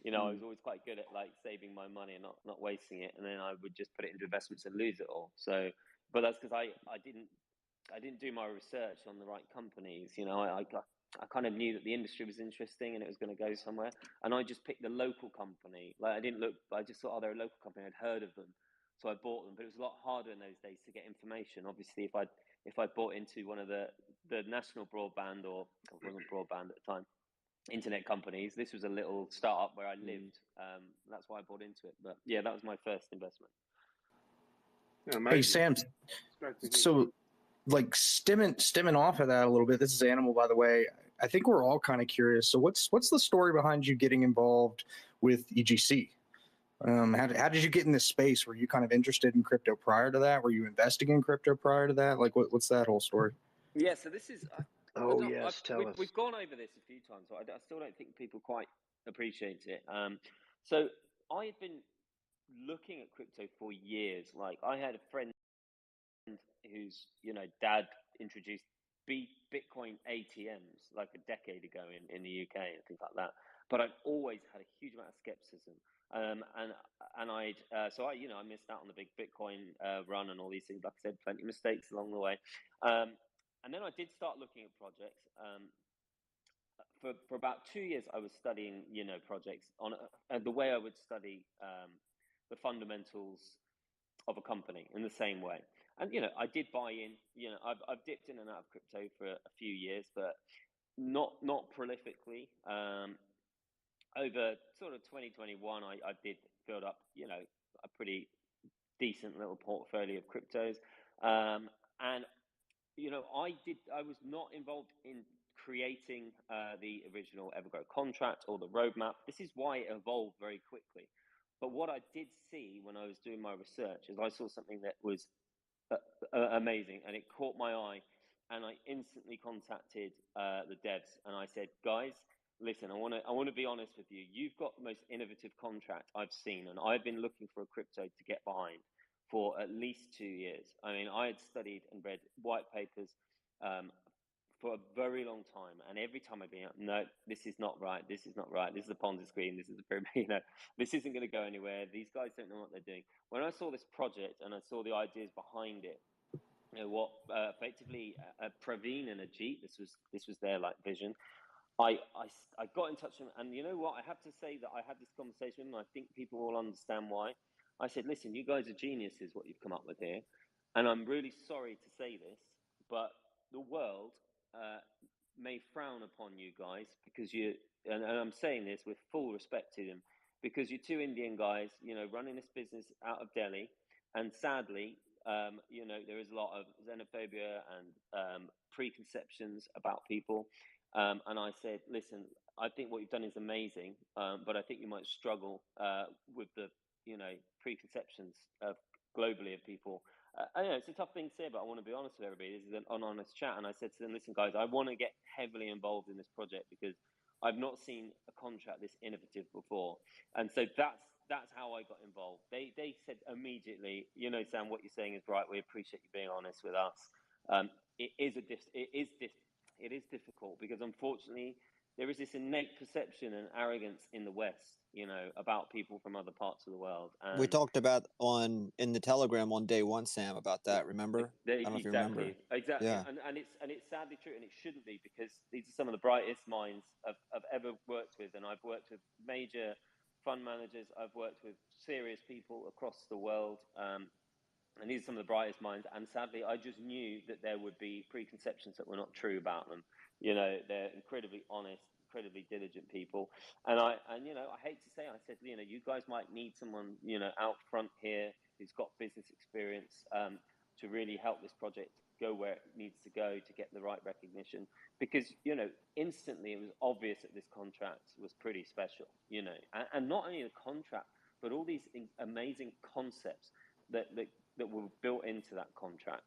Speaker 6: you know, I was always quite good at like saving my money and not wasting it, and then I would just put it into investments and lose it all. So, but that's because I didn't do my research on the right companies. You know, I kind of knew that the industry was interesting and it was going to go somewhere, and I just picked the local company. Like I didn't look, I just thought, oh, they're a local company. I'd heard of them, so I bought them. But it was a lot harder in those days to get information. Obviously, if I bought into one of the national broadband, or it wasn't broadband at the time, internet companies, this was a little startup where I lived. That's why I bought into it. But yeah, that was my first investment.
Speaker 4: Yeah,
Speaker 7: Hey, Sam, so like stemming off of that a little bit, this is Animal, by the way. I think we're all kind of curious. So what's the story behind you getting involved with EGC? How did you get in this space? Were you kind of interested in crypto prior to that? Were you investing in crypto prior to that? Like what's that whole story?
Speaker 6: Yeah, so this is
Speaker 3: Oh yes, tell us.
Speaker 6: We've gone over this a few times, but I still don't think people quite appreciate it. So I've been looking at crypto for years. Like I had a friend whose, you know, dad introduced Bitcoin ATMs like a decade ago in the UK and things like that. But I've always had a huge amount of skepticism. And I missed out on the big Bitcoin run and all these things. Like I said, plenty of mistakes along the way. And then I did start looking at projects. For about 2 years, I was studying, you know, projects on the way I would study the fundamentals of a company in the same way. And, you know, I did buy in. You know, I've dipped in and out of crypto for a few years, but not prolifically. Over sort of 2021, I did build up, you know, a pretty decent little portfolio of cryptos. And you know, I was not involved in creating the original Evergrow contract or the roadmap. This is why it evolved very quickly. But what I did see when I was doing my research is I saw something that was amazing, and it caught my eye. And I instantly contacted the devs, and I said, guys, listen, I want to be honest with you. You've got the most innovative contract I've seen, and I've been looking for a crypto to get behind for at least 2 years. I mean, I had studied and read white papers for a very long time, and every time I'd be like, no, this is not right. This is not right. This is a Ponzi scheme. This is a, you know, this isn't going to go anywhere. These guys don't know what they're doing. When I saw this project and I saw the ideas behind it, you know, what effectively Praveen and Ajit, this was their like vision. I got in touch with them, and you know what? I have to say that I had this conversation with them. I think people will understand why. I said, listen, you guys are geniuses, what you've come up with here. And I'm really sorry to say this, but the world may frown upon you guys because and I'm saying this with full respect to them, because you're two Indian guys, you know, running this business out of Delhi. And sadly, you know, there is a lot of xenophobia and preconceptions about people. And I said, listen, I think what you've done is amazing, but I think you might struggle with the, you know, preconceptions globally of people. I know it's a tough thing to say, but I want to be honest with everybody. This is an honest chat. And I said to them, listen, guys, I want to get heavily involved in this project because I've not seen a contract this innovative before. And so that's how I got involved. They said immediately, you know, Sam, what you're saying is right. We appreciate you being honest with us. It is difficult because unfortunately there is this innate perception and arrogance in the West, you know, about people from other parts of the world. And
Speaker 2: we talked about in the Telegram on day one, Sam, about that. Remember? I don't know if you remember.
Speaker 6: Exactly.
Speaker 2: Yeah.
Speaker 6: And it's sadly true, and it shouldn't be, because these are some of the brightest minds I've ever worked with, and I've worked with major fund managers. I've worked with serious people across the world. And these are some of the brightest minds. And sadly, I just knew that there would be preconceptions that were not true about them. You know, they're incredibly honest, incredibly diligent people. And you know, I hate to say, I said, you know, you guys might need someone, you know, out front here who's got business experience to really help this project go where it needs to go to get the right recognition. Because, you know, instantly it was obvious that this contract was pretty special, you know, and not only the contract, but all these amazing concepts that that were built into that contract.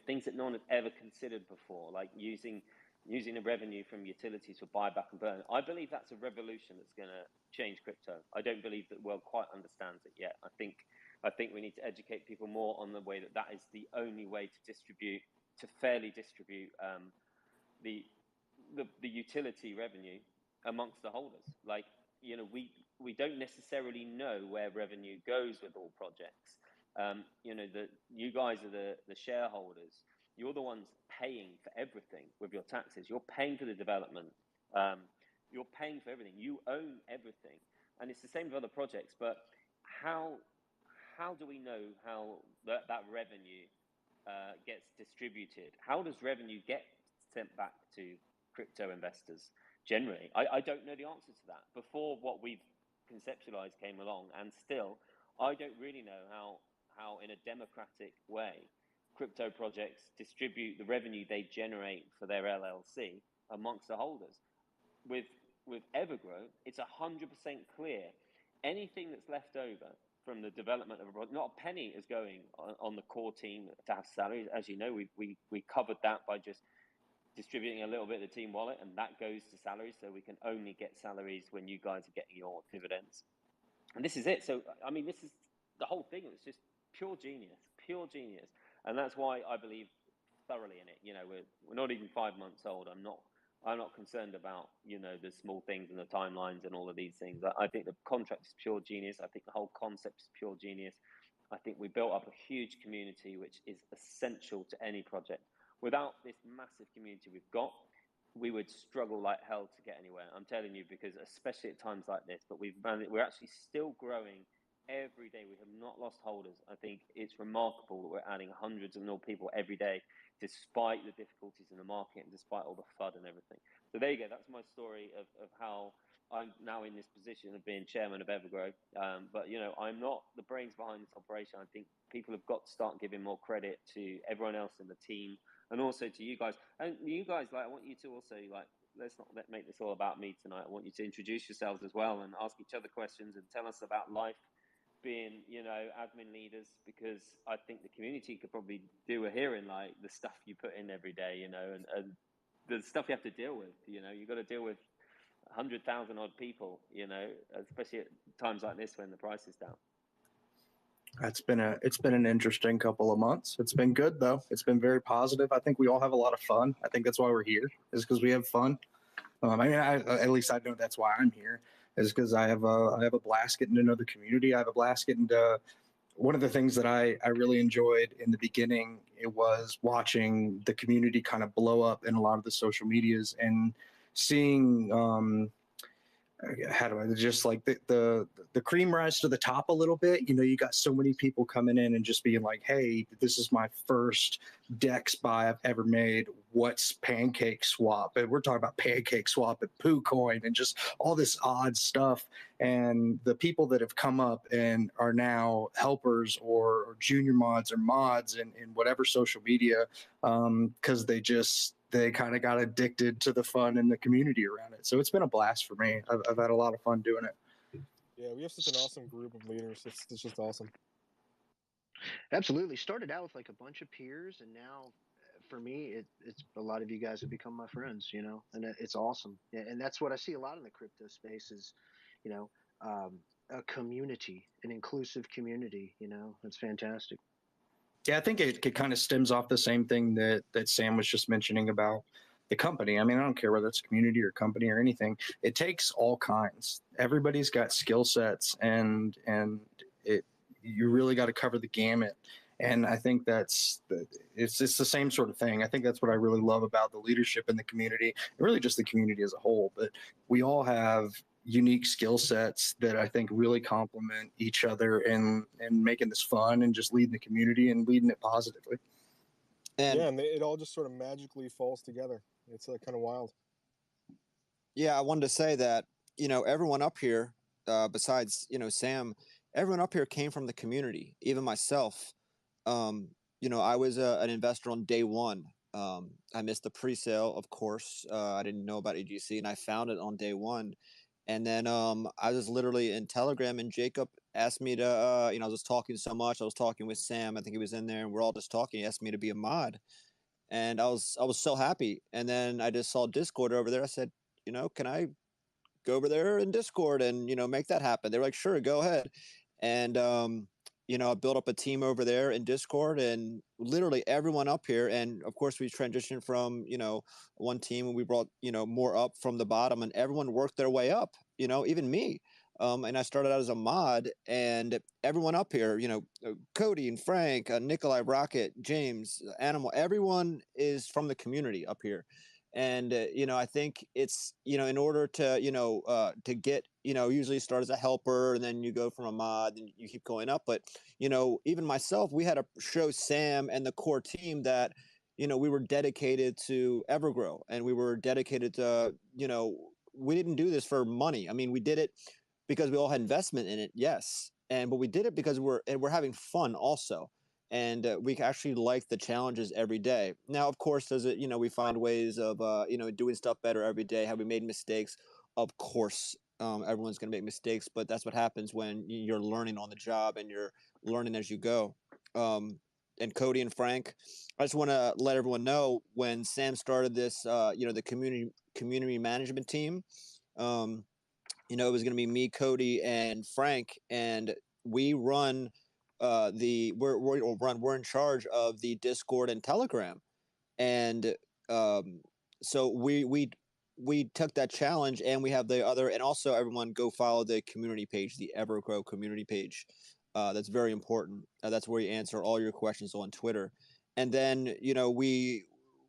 Speaker 6: Things that no one had ever considered before, like using the revenue from utilities for buyback and burn. I believe that's a revolution that's going to change crypto. I don't believe that the world quite understands it yet. I think we need to educate people more on the way that is the only way to fairly distribute the utility revenue amongst the holders. Like, we don't necessarily know where revenue goes with all projects. You guys are the shareholders. You're the ones paying for everything with your taxes. You're paying for the development. You're paying for everything. You own everything. And it's the same with other projects. But how do we know how that revenue gets distributed? How does revenue get sent back to crypto investors generally? I don't know the answer to that. Before what we've conceptualized came along, and still, I don't really know how in a democratic way crypto projects distribute the revenue they generate for their LLC amongst the holders. With Evergrow, it's 100% clear. Anything that's left over from the development of a project, not a penny is going on the core team to have salaries. As you know, we covered that by just distributing a little bit of the team wallet, and that goes to salaries. So we can only get salaries when you guys are getting your dividends. And this is it. So, I mean, this is the whole thing. It's just pure genius. And that's why I believe thoroughly in it. We're not even 5 months old. I'm not concerned about, the small things and the timelines and all of these things. I think the contract is pure genius. I think the whole concept is pure genius. I think we built up a huge community, which is essential to any project. Without this massive community we've got, we would struggle like hell to get anywhere. I'm telling you, because especially at times like this, but we're actually still growing every day. We have not lost holders. I think it's remarkable that we're adding hundreds of new people every day, despite the difficulties in the market and despite all the FUD and everything. So there you go. That's my story of how I'm now in this position of being chairman of Evergrow. But, I'm not the brains behind this operation. I think people have got to start giving more credit to everyone else in the team and also to you guys. And you guys, I want you to also, let's not make this all about me tonight. I want you to introduce yourselves as well and ask each other questions and tell us about life being, admin leaders, because I think the community could probably do a hearing, the stuff you put in every day, and the stuff you have to deal with. You've got to deal with 100,000 odd people, especially at times like this when the price is down.
Speaker 7: It's been an interesting couple of months. It's been good though. It's been very positive. I think we all have a lot of fun. I think that's why we're here, is because we have fun. At least I know that's why I'm here, is because I have a blast getting to know the community. I have a blast getting to. One of the things that I really enjoyed in the beginning, it was watching the community kind of blow up in a lot of the social medias and seeing how do I just like the cream rise to the top a little bit. You got so many people coming in and just being like, hey, this is my first DEX buy I've ever made. What's Pancake Swap? And we're talking about Pancake Swap and PooCoin and just all this odd stuff. And the people that have come up and are now helpers or junior mods or mods in whatever social media, because they kind of got addicted to the fun and the community around it. So it's been a blast for me. I've had a lot of fun doing it.
Speaker 8: Yeah, we have such an awesome group of leaders. It's just awesome.
Speaker 3: Absolutely. Started out with a bunch of peers, and now for me, it's a lot of you guys have become my friends, and it's awesome. And that's what I see a lot in the crypto space is, a community, an inclusive community, it's fantastic.
Speaker 7: Yeah, I think it kind of stems off the same thing that Sam was just mentioning about the company. I mean, I don't care whether it's community or company or anything. It takes all kinds. Everybody's got skill sets, and you really got to cover the gamut. And I think it's the same sort of thing. I think that's what I really love about the leadership in the community, and really just the community as a whole. But we all have unique skill sets that I think really complement each other and making this fun and just leading the community and leading it positively.
Speaker 8: And it all just sort of magically falls together. It's kind of wild.
Speaker 2: Yeah, I wanted to say that, everyone up here, besides, Sam, everyone up here came from the community, even myself. I was an investor on day one. I missed the pre-sale, of course. I didn't know about EGC, and I found it on day one. And then I was literally in Telegram, and Jacob asked me to, I was just talking so much. I was talking with Sam. I think he was in there, and we're all just talking. He asked me to be a mod, and I was so happy. And then I just saw Discord over there. I said, can I go over there in Discord and make that happen? They were like, sure, go ahead. And I built up a team over there in Discord, and literally everyone up here. And of course, we transitioned from one team, and we brought more up from the bottom, and everyone worked their way up. Even me. And I started out as a mod, and everyone up here, Cody and Frank, Nikolai, Rocket, James, Animal, everyone is from the community up here. And I think it's in order to get usually start as a helper, and then you go from a mod and you keep going up. But even myself, we had to show Sam and the core team that we were dedicated to Evergrow, and we were dedicated to we didn't do this for money. I mean, we did it because we all had investment in it, yes, but we did it because we're having fun also, and we actually like the challenges every day. Now, of course, does it we find ways of doing stuff better every day? Have we made mistakes? Of course, everyone's going to make mistakes, but that's what happens when you're learning on the job and you're learning as you go. And Cody and Frank, I just want to let everyone know, when Sam started this, the community management team. It was going to be me, Cody, and Frank, and we run we're in charge of the Discord and Telegram, and so we took that challenge, and we have the other, and also everyone go follow the community page, the Evergrow community page. That's very important. That's where you answer all your questions on Twitter, and then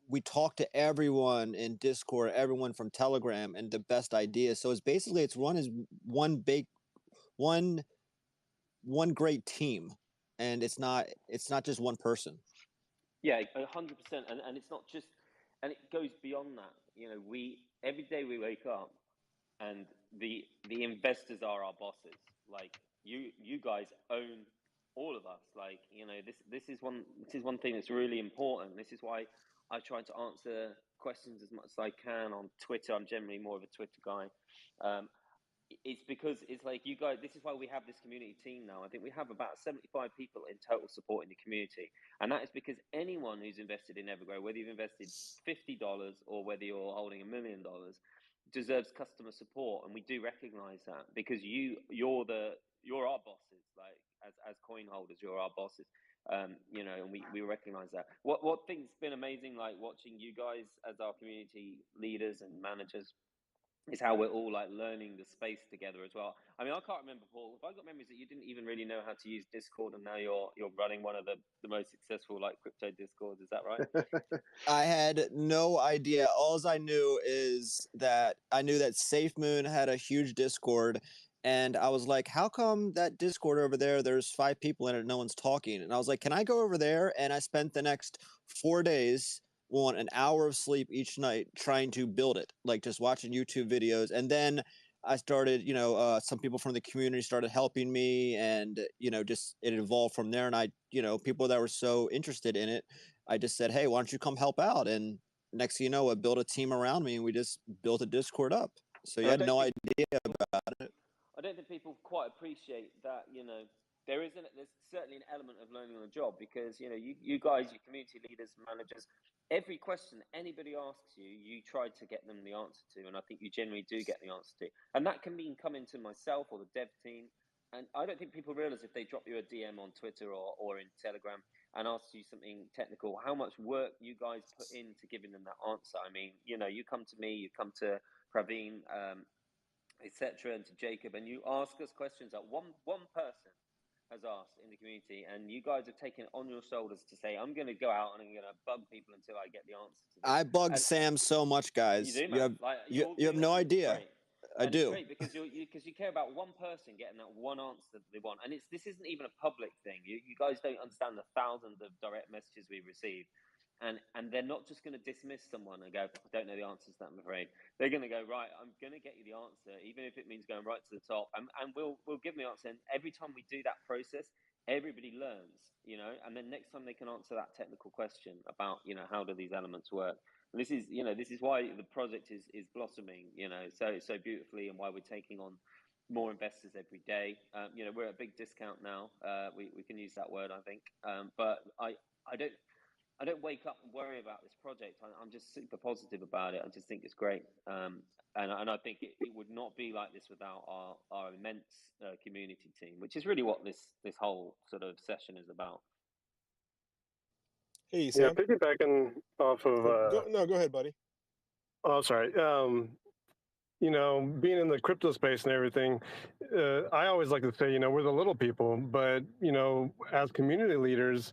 Speaker 2: we talk to everyone in Discord, everyone from Telegram, and the best ideas. So it's one great team, and it's not just one person.
Speaker 6: Yeah, 100%, and it's not just, and it goes beyond that. We every day we wake up, and the investors are our bosses. Like you guys own all of us. Like this is one thing that's really important. This is why I try to answer questions as much as I can on Twitter. I'm generally more of a Twitter guy. It's because it's like you guys, this is why we have this community team now. I think we have about 75 people in total supporting the community. And that is because anyone who's invested in Evergrow, whether you've invested $50 or whether you're holding $1 million, deserves customer support. And we do recognize that, because you're our bosses. Like as coin holders, you're our bosses. And we recognize that. What thing's been amazing, like watching you guys as our community leaders and managers, is how we're all like learning the space together as well. I mean, I can't remember, Paul, if I got memories that you didn't even really know how to use Discord, and now you're running one of the most successful like crypto Discords. Is that right?
Speaker 2: I had no idea. All I knew is that Safemoon had a huge Discord, and I was like, how come that Discord over there, there's 5 people in it, no one's talking? And I was like, can I go over there? And I spent the next 4 days on an hour of sleep each night trying to build it, like just watching YouTube videos. And then I started, some people from the community started helping me, and just it evolved from there. And I, people that were so interested in it, I just said, hey, why don't you come help out? And next thing you know, I built a team around me, and we just built a Discord up. So you had no idea about it.
Speaker 6: I don't think people quite appreciate that. There's certainly an element of learning on the job, because you guys, your community leaders, managers, every question anybody asks you, you try to get them the answer to, and I think you generally do get the answer to. And that can mean coming to myself or the dev team. And I don't think people realize, if they drop you a DM on Twitter or in Telegram and ask you something technical, how much work you guys put into giving them that answer. I mean, you come to me, you come to Praveen, etc., and to Jacob, and you ask us questions that one person has asked in the community, and you guys have taken it on your shoulders to say, I'm going to go out and I'm going to bug people until I get the answer to this.
Speaker 2: I bugged Sam so much, guys.
Speaker 6: You do, man.
Speaker 2: You have no idea. I do.
Speaker 6: It's great because you care about one person getting that one answer that they want, and this isn't even a public thing. You guys don't understand the thousands of direct messages we receive. And they're not just going to dismiss someone and go, I don't know the answers to that, I'm afraid. They're going to go, right, I'm going to get you the answer, even if it means going right to the top. And we'll give them the answer. And every time we do that process, everybody learns, and then next time they can answer that technical question about, how do these elements work? And this is why the project is blossoming, so beautifully, and why we're taking on more investors every day. You know, we're at a big discount now. We can use that word, I think. But I don't wake up and worry about this project. I'm just super positive about it. I just think it's great. And I think it would not be like this without our immense community team, which is really what this whole sort of session is about.
Speaker 8: Hey, Sam.
Speaker 9: Yeah, piggybacking off of.
Speaker 8: Go ahead, buddy.
Speaker 9: Oh, sorry. You know, being in the crypto space and everything, I always like to say, you know, we're the little people, but, you know, as community leaders,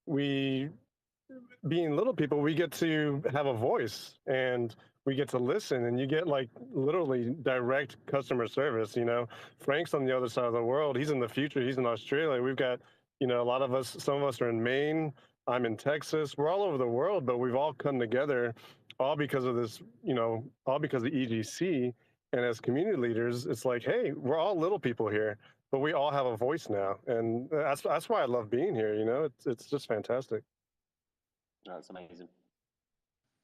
Speaker 9: being little people, we get to have a voice and we get to listen, and you get like literally direct customer service. You know, Frank's on the other side of the world. He's in the future. He's in Australia. We've got, you know, a lot of us, some of us are in Maine. I'm in Texas. We're all over the world, but we've all come together all because of this, you know, all because of EGC. And as community leaders, it's like, hey, we're all little people here, but we all have a voice now. And that's why I love being here. You know, it's just fantastic.
Speaker 6: That's amazing.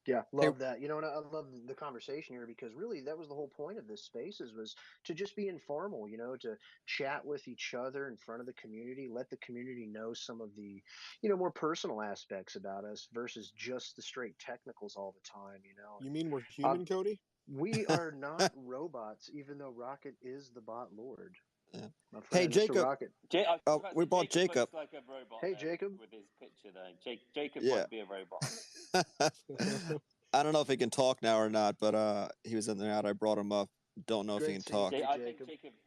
Speaker 3: Yeah, love that. You know, and I love the conversation here because really that was the whole point of this spaces was to just be informal, you know, to chat with each other in front of the community, let the community know some of the, you know, more personal aspects about us versus just the straight technicals all the time, you know.
Speaker 8: You mean we're human, Cody?
Speaker 3: We are not robots, even though Rocket is the bot lord.
Speaker 2: Yeah.
Speaker 3: Hey,
Speaker 2: Jacob.
Speaker 3: Rocket.
Speaker 2: We bought Jacob.
Speaker 6: Like a robot.
Speaker 3: Hey, Jacob.
Speaker 6: With his picture there. Jacob might be a robot.
Speaker 2: I don't know if he can talk now or not, but he was in there out. I brought him up. Don't know if he can talk.
Speaker 6: I think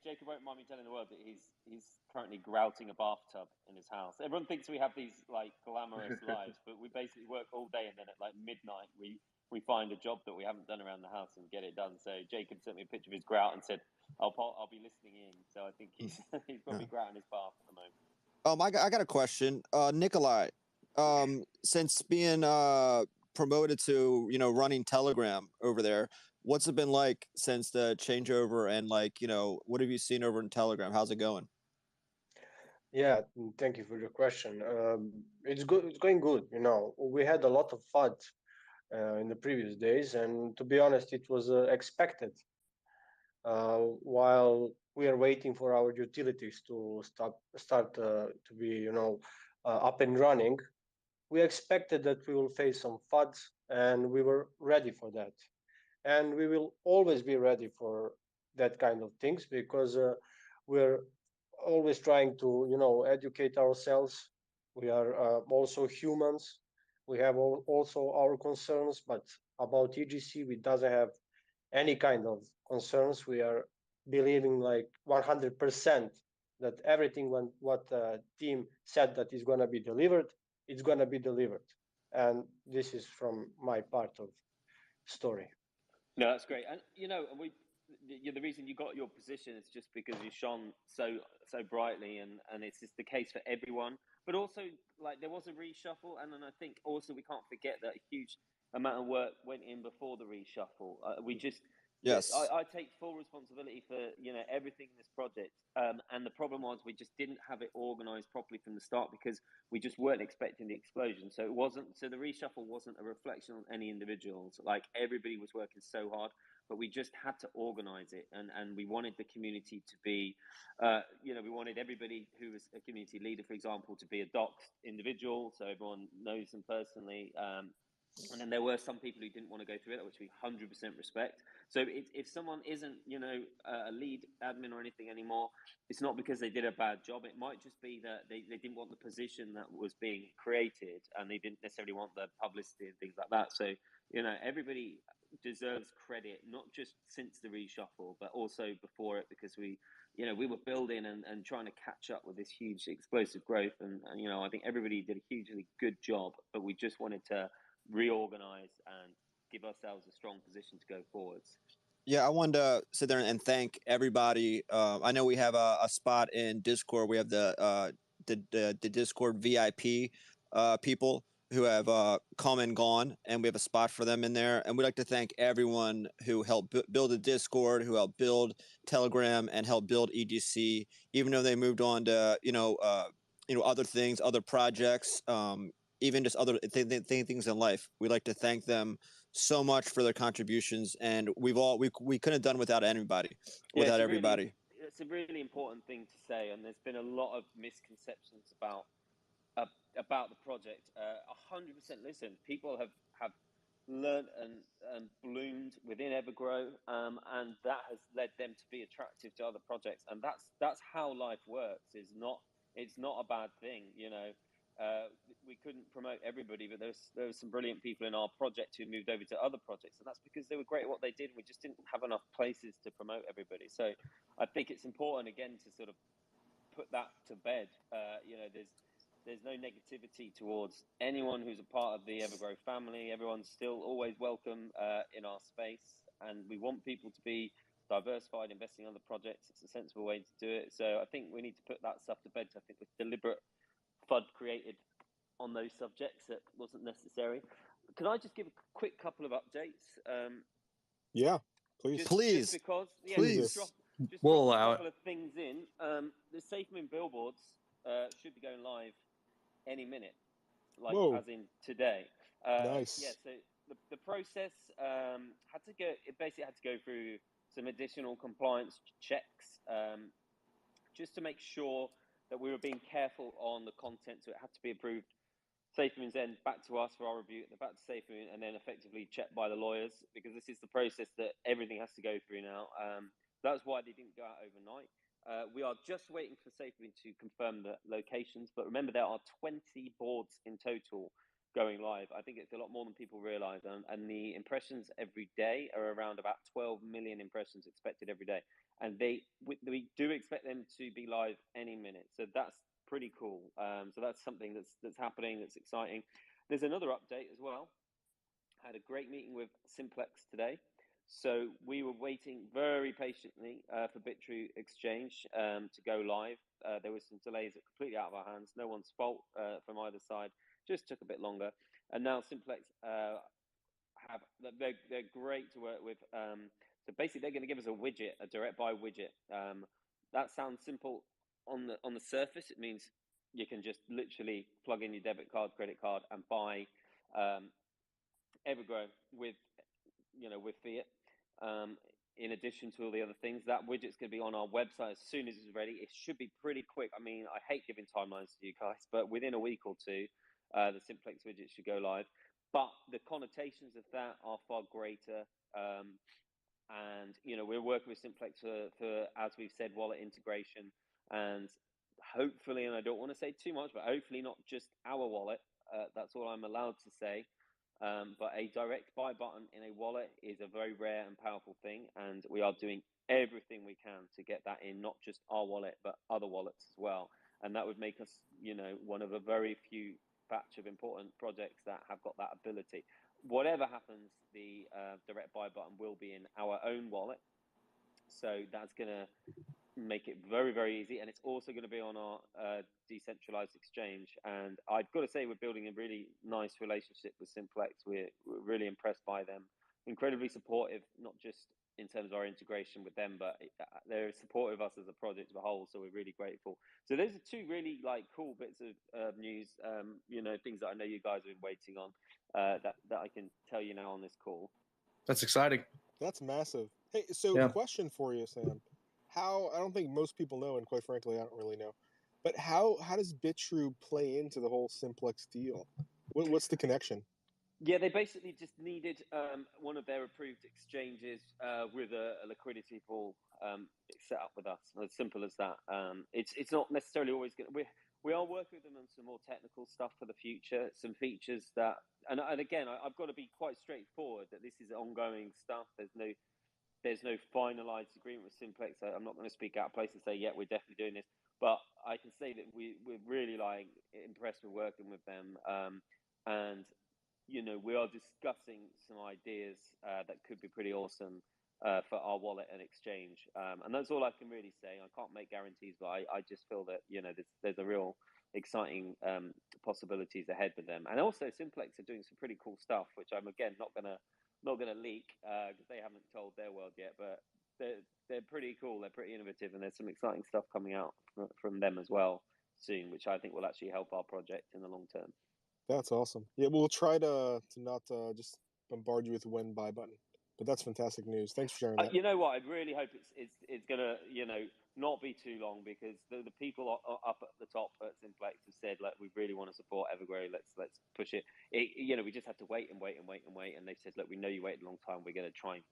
Speaker 6: Jacob won't mind me telling the world that he's currently grouting a bathtub in his house. Everyone thinks we have these like glamorous lives, but we basically work all day and then at like midnight we find a job that we haven't done around the house and get it done. So Jacob sent me a picture of his grout and said, I'll be listening in. So I think he's probably grouting his bath at the moment.
Speaker 2: I got a question. Nikolai, since being promoted to, you know, running Telegram over there, what's it been like since the changeover, and like, you know, what have you seen over in Telegram? How's it going?
Speaker 10: Yeah, thank you for your question. It's good. It's going good. You know, we had a lot of FUD in the previous days, and to be honest, it was expected. While we are waiting for our utilities to start to be, you know, up and running, we expected that we will face some FUDs, and we were ready for that. And we will always be ready for that kind of things because we're always trying to, you know, educate ourselves. We are also humans. We have also our concerns, but about EGC, we doesn't have any kind of concerns. We are believing like 100% that everything what team said that is going to be delivered, it's going to be delivered. And this is from my part of story.
Speaker 6: No, that's great. And you know, the reason you got your position is just because you shone so brightly, and it's just the case for everyone. But also, like, there was a reshuffle, and then I think also we can't forget that a huge amount of work went in before the reshuffle. Yes, I take full responsibility for, you know, everything in this project. And the problem was we just didn't have it organized properly from the start because we just weren't expecting the explosion. So the reshuffle wasn't a reflection on any individuals. Like, everybody was working so hard, but we just had to organize it. And we wanted the community to be, you know, we wanted everybody who was a community leader, for example, to be a doxed individual, so everyone knows them personally. And then there were some people who didn't want to go through it, which we 100% respect. So if someone isn't, you know, a lead admin or anything anymore, it's not because they did a bad job. It might just be that they didn't want the position that was being created, and they didn't necessarily want the publicity and things like that. So, you know, everybody deserves credit, not just since the reshuffle, but also before it, because we were building and trying to catch up with this huge explosive growth. And you know, I think everybody did a hugely good job, but we just wanted to reorganize and give ourselves a strong position to go forwards.
Speaker 2: Yeah, I wanted to sit there and thank everybody. I know we have a spot in Discord. We have the Discord VIP people who have come and gone, and we have a spot for them in there. And we'd like to thank everyone who helped build the Discord, who helped build Telegram, and helped build EGC, even though they moved on to other things, other projects. Even just other things in life. We'd like to thank them so much for their contributions, and we couldn't have done without anybody, without everybody.
Speaker 6: it's a really important thing to say, and there's been a lot of misconceptions about the project. 100% listen. People have learned and bloomed within Evergrow, and that has led them to be attractive to other projects. And that's how life works. It's not a bad thing, you know. We couldn't promote everybody, but there was some brilliant people in our project who moved over to other projects, and that's because they were great at what they did. We just didn't have enough places to promote everybody. So I think it's important again to sort of put that to bed. You know, there's no negativity towards anyone who's a part of the Evergrow family. Everyone's still always welcome in our space, and we want people to be diversified, investing in other projects. It's a sensible way to do it. So I think we need to put that stuff to bed. I think with deliberate FUD created on those subjects that wasn't necessary. Can I just give a quick couple of updates?
Speaker 8: Yeah, please.
Speaker 6: Just because, yeah,
Speaker 8: please.
Speaker 6: just
Speaker 1: We'll
Speaker 6: drop
Speaker 1: allow
Speaker 6: a couple of things in. The Safemoon Billboards should be going live any minute, like as in today.
Speaker 8: Nice.
Speaker 6: Yeah, so the process had to go through some additional compliance checks, just to make sure that we were being careful on the content. So it had to be approved Safemoon's end back to us for our review, back to Safemoon, and then effectively checked by the lawyers, because this is the process that everything has to go through now. That's why they didn't go out overnight. We are just waiting for Safemoon to confirm the locations, but remember there are 20 boards in total going live. I think it's a lot more than people realize, and the impressions every day are around about 12 million impressions expected every day, and we do expect them to be live any minute. So that's pretty cool. So that's something that's happening, that's exciting. There's another update as well. I had a great meeting with Simplex today. So we were waiting very patiently for Bitru Exchange to go live. There were some delays that completely out of our hands. No one's fault from either side. Just took a bit longer. And now Simplex they're great to work with. So basically, they're going to give us a widget, a direct buy widget. That sounds simple on the surface. It means you can just literally plug in your debit card, credit card, and buy Evergrow with fiat. In addition to all the other things, that widget's going to be on our website as soon as it's ready. It should be pretty quick. I mean, I hate giving timelines to you guys, but within a week or two, the Simplex widget should go live. But the connotations of that are far greater. And, we're working with Simplex for, as we've said, wallet integration. And hopefully, and I don't want to say too much, but hopefully not just our wallet. That's all I'm allowed to say. But a direct buy button in a wallet is a very rare and powerful thing. And we are doing everything we can to get that in, not just our wallet, but other wallets as well. And that would make us, one of a very few batch of important projects that have got that ability. Whatever happens, the direct buy button will be in our own wallet. So that's going to make it very, very easy. And it's also going to be on our decentralized exchange. And I've got to say, we're building a really nice relationship with Simplex. We're really impressed by them. Incredibly supportive, not just in terms of our integration with them, but they're supportive of us as a project as a whole. So we're really grateful. So those are two really cool bits of news, things that I know you guys have been waiting on, that I can tell you now on this call.
Speaker 7: That's exciting.
Speaker 8: That's massive. Hey, so question for you, Sam. I don't think most people know, and quite frankly, I don't really know, but how does Bitru play into the whole Simplex deal? What's the connection?
Speaker 6: Yeah, they basically just needed one of their approved exchanges with a liquidity pool set up with us. As simple as that. It's not necessarily always going to... We are working with them on some more technical stuff for the future, some features that... And again, I've got to be quite straightforward that this is ongoing stuff. There's no finalized agreement with Simplex. I'm not going to speak out of place and say, yeah, we're definitely doing this. But I can say that we're really impressed with working with them. And we are discussing some ideas that could be pretty awesome for our wallet and exchange. And that's all I can really say. I can't make guarantees, but I just feel that, there's a real exciting possibilities ahead with them. And also Simplex are doing some pretty cool stuff, which I'm, again, not going to leak because they haven't told their world yet, but they're pretty cool. They're pretty innovative, and there's some exciting stuff coming out from them as well soon, which I think will actually help our project in the long term.
Speaker 8: That's awesome. Yeah, we'll try to not just bombard you with one buy button. But that's fantastic news. Thanks for sharing that.
Speaker 6: You know what? I really hope it's gonna not be too long, because the people up at the top at Simplex have said, like, we really want to support Evergrow. Let's push it. We just have to wait and they said, look, we know you waited a long time. We're going to try and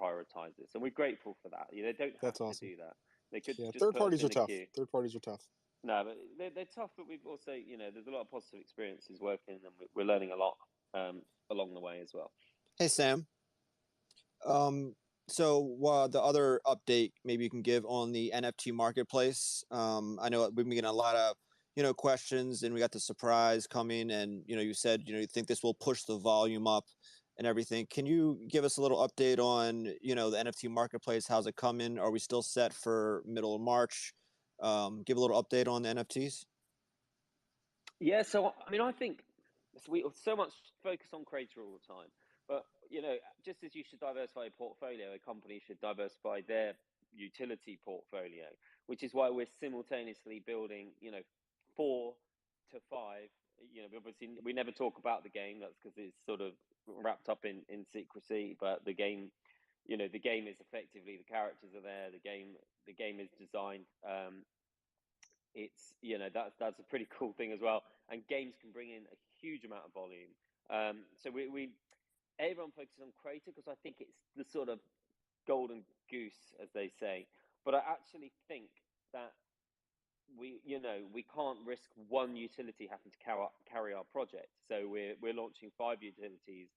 Speaker 6: prioritize this, and we're grateful for that. They don't have to do that. They could just
Speaker 8: third parties are tough.
Speaker 6: Queue.
Speaker 8: Third parties are tough.
Speaker 6: No, but they're tough. But we've also there's a lot of positive experiences working, and we're learning a lot along the way as well.
Speaker 2: Hey, Sam. So the other update maybe you can give on the NFT marketplace. I know we've been getting a lot of questions, and we got the surprise coming, and you said you think this will push the volume up and everything. Can you give us a little update on the NFT marketplace? How's it coming? Are we still set for middle of March? Give a little update on the NFTs.
Speaker 6: Yeah, so I mean, I think we so much focus on creator all the time, but just as you should diversify a portfolio, a company should diversify their utility portfolio, which is why we're simultaneously building 4 to 5. Obviously we never talk about the game. That's because it's sort of wrapped up in secrecy. But the game, the game is effectively, the characters are there. The game is designed. It's that's a pretty cool thing as well. And games can bring in a huge amount of volume. So everyone focuses on creator because I think it's the sort of golden goose, as they say. But I actually think that we can't risk one utility having to carry our project. So we're launching 5 utilities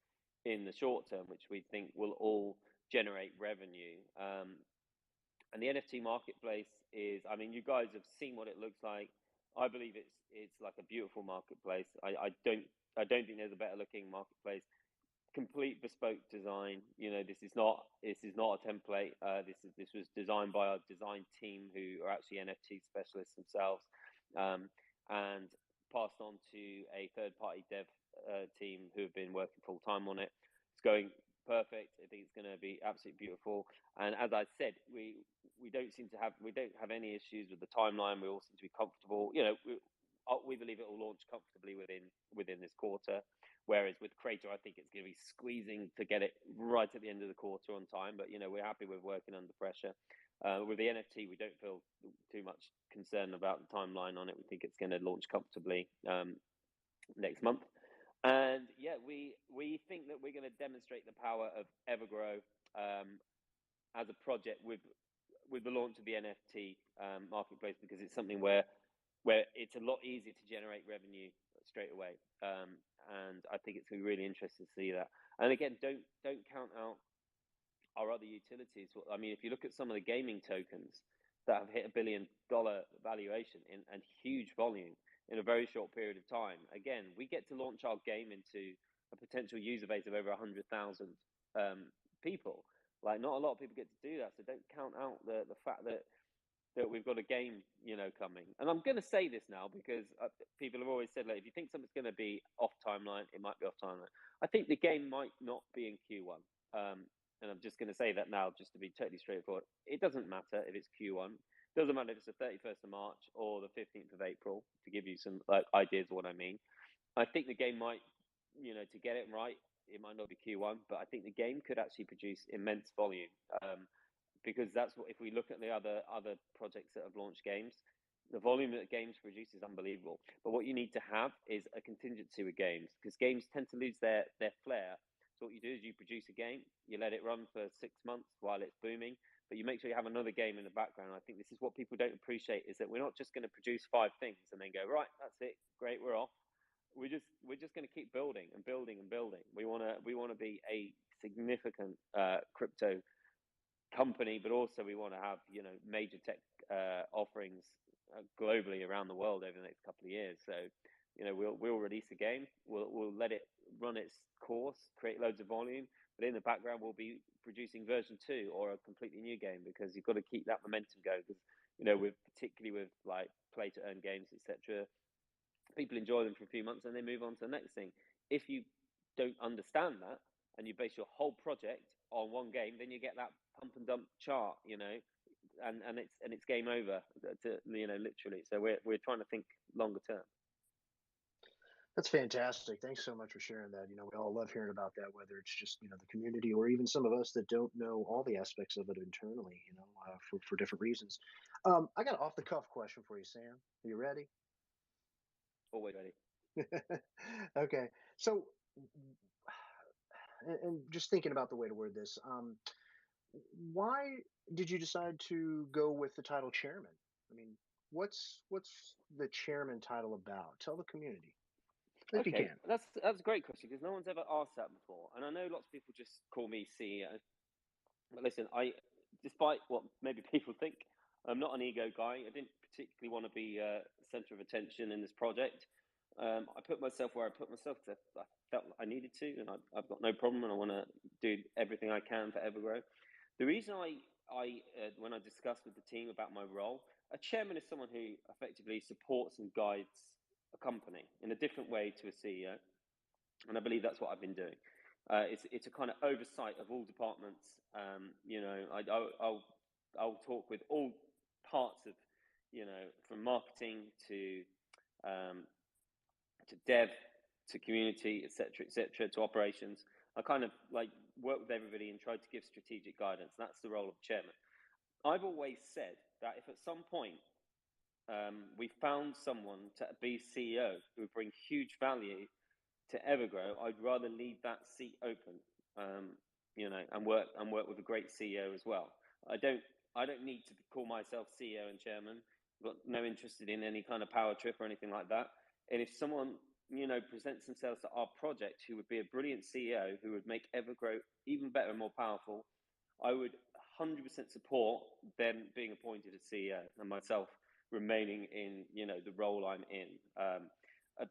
Speaker 6: in the short term, which we think will all generate revenue. And the NFT marketplace is, I mean, you guys have seen what it looks like. I believe it's like a beautiful marketplace. I don't think there's a better looking marketplace. Complete bespoke design. This is not a template. This was designed by our design team, who are actually NFT specialists themselves, and passed on to a third-party dev team who have been working full time on it. It's going perfect. I think it's going to be absolutely beautiful. And as I said, we don't have any issues with the timeline. We all seem to be comfortable. We believe it will launch comfortably within this quarter. Whereas with Creator, I think it's going to be squeezing to get it right at the end of the quarter on time. But we're happy with working under pressure. With the NFT, we don't feel too much concern about the timeline on it. We think it's going to launch comfortably next month. And yeah, we think that we're going to demonstrate the power of Evergrow as a project with the launch of the NFT marketplace, because it's something where it's a lot easier to generate revenue straight away. And I think it's going to be really interesting to see that. And again, don't count out our other utilities. I mean, if you look at some of the gaming tokens that have hit $1 billion valuation and huge volume in a very short period of time, again, we get to launch our game into a potential user base of over 100,000 people. Like, not a lot of people get to do that, so don't count out the fact that we've got a game, coming. And I'm going to say this now because people have always said, like, if you think something's going to be off timeline, it might be off timeline. I think the game might not be in Q1. And I'm just going to say that now, just to be totally straightforward. It doesn't matter if it's Q1. It doesn't matter if it's the 31st of March or the 15th of April, to give you some ideas of what I mean. I think the game might, to get it right, it might not be Q1, but I think the game could actually produce immense volume. Because that's what, if we look at the other projects that have launched games, the volume that games produce is unbelievable. But what you need to have is a contingency with games, because games tend to lose their flair. So what you do is you produce a game, you let it run for 6 months while it's booming, but you make sure you have another game in the background. I think this is what people don't appreciate, is that we're not just going to produce 5 things and then go, right, that's it, great, we're off. We're just going to keep building and building and building. We want to be a significant crypto company, but also we want to have major tech offerings globally around the world over the next couple of years. So we'll release a game, we'll let it run its course, create loads of volume, but in the background we'll be producing version 2 or a completely new game, because you've got to keep that momentum going. Because particularly with like play to earn games, etc., people enjoy them for a few months and they move on to the next thing. If you don't understand that and you base your whole project on one game, then you get that pump and dump chart, and it's game over, literally. So we're trying to think longer term.
Speaker 3: That's fantastic. Thanks so much for sharing that. We all love hearing about that, whether it's just, the community or even some of us that don't know all the aspects of it internally, for different reasons. I got an off the cuff question for you, Sam. Are you ready?
Speaker 6: Always ready.
Speaker 3: Okay. So, and just thinking about the way to word this, why did you decide to go with the title chairman? I mean, what's the chairman title about? Tell the community. If you can.
Speaker 6: That's a great question because no one's ever asked that before, and I know lots of people just call me CEO. But listen, despite what maybe people think, I'm not an ego guy. I didn't particularly want to be center of attention in this project. I put myself where I put myself because I felt I needed to, and I've got no problem, and I want to do everything I can for Evergrow. The reason when I discussed with the team about my role, a chairman is someone who effectively supports and guides a company in a different way to a CEO, and I believe that's what I've been doing. It's a kind of oversight of all departments. I'll talk with all parts of, from marketing to dev to community, etc., to operations. I kind of like work with everybody and try to give strategic guidance. That's the role of chairman. I've always said that if at some point we found someone to be CEO who would bring huge value to Evergrow, I'd rather leave that seat open, and work with a great CEO as well. I don't need to call myself CEO and chairman. I've got no interest in any kind of power trip or anything like that. And if someone presents themselves to our project who would be a brilliant CEO who would make Evergrow even better and more powerful, I would 100% support them being appointed as CEO and myself remaining in the role I'm in.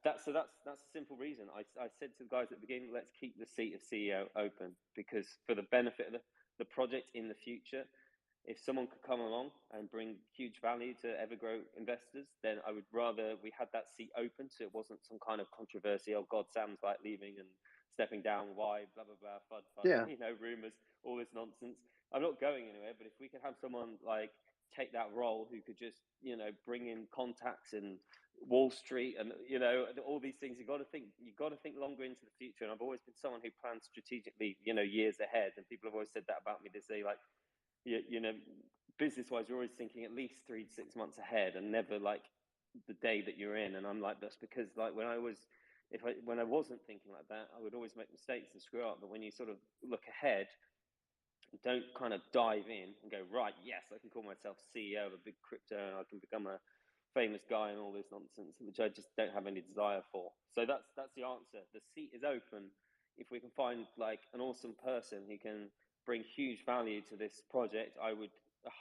Speaker 6: That's a simple reason. I said to the guys at the beginning, let's keep the seat of CEO open, because for the benefit of the project in the future, if someone could come along and bring huge value to Evergrow investors, then I would rather we had that seat open so it wasn't some kind of controversy. Oh God, Sam's like leaving and stepping down. Why? Blah, blah, blah, fud,
Speaker 3: Yeah.
Speaker 6: Rumors, all this nonsense. I'm not going anywhere, but if we could have someone like take that role who could just, bring in contacts and Wall Street and, all these things, you've got to think longer into the future. And I've always been someone who plans strategically, years ahead. And people have always said that about me. They say like, business wise, you're always thinking at least 3 to 6 months ahead and never like the day that you're in. And I'm like, that's because like when I wasn't thinking like that, I would always make mistakes and screw up. But when you sort of look ahead, don't kind of dive in and go, right, yes, I can call myself CEO of a big crypto and I can become a famous guy and all this nonsense, which I just don't have any desire for. So that's the answer. The seat is open. If we can find like an awesome person who can bring huge value to this project, I would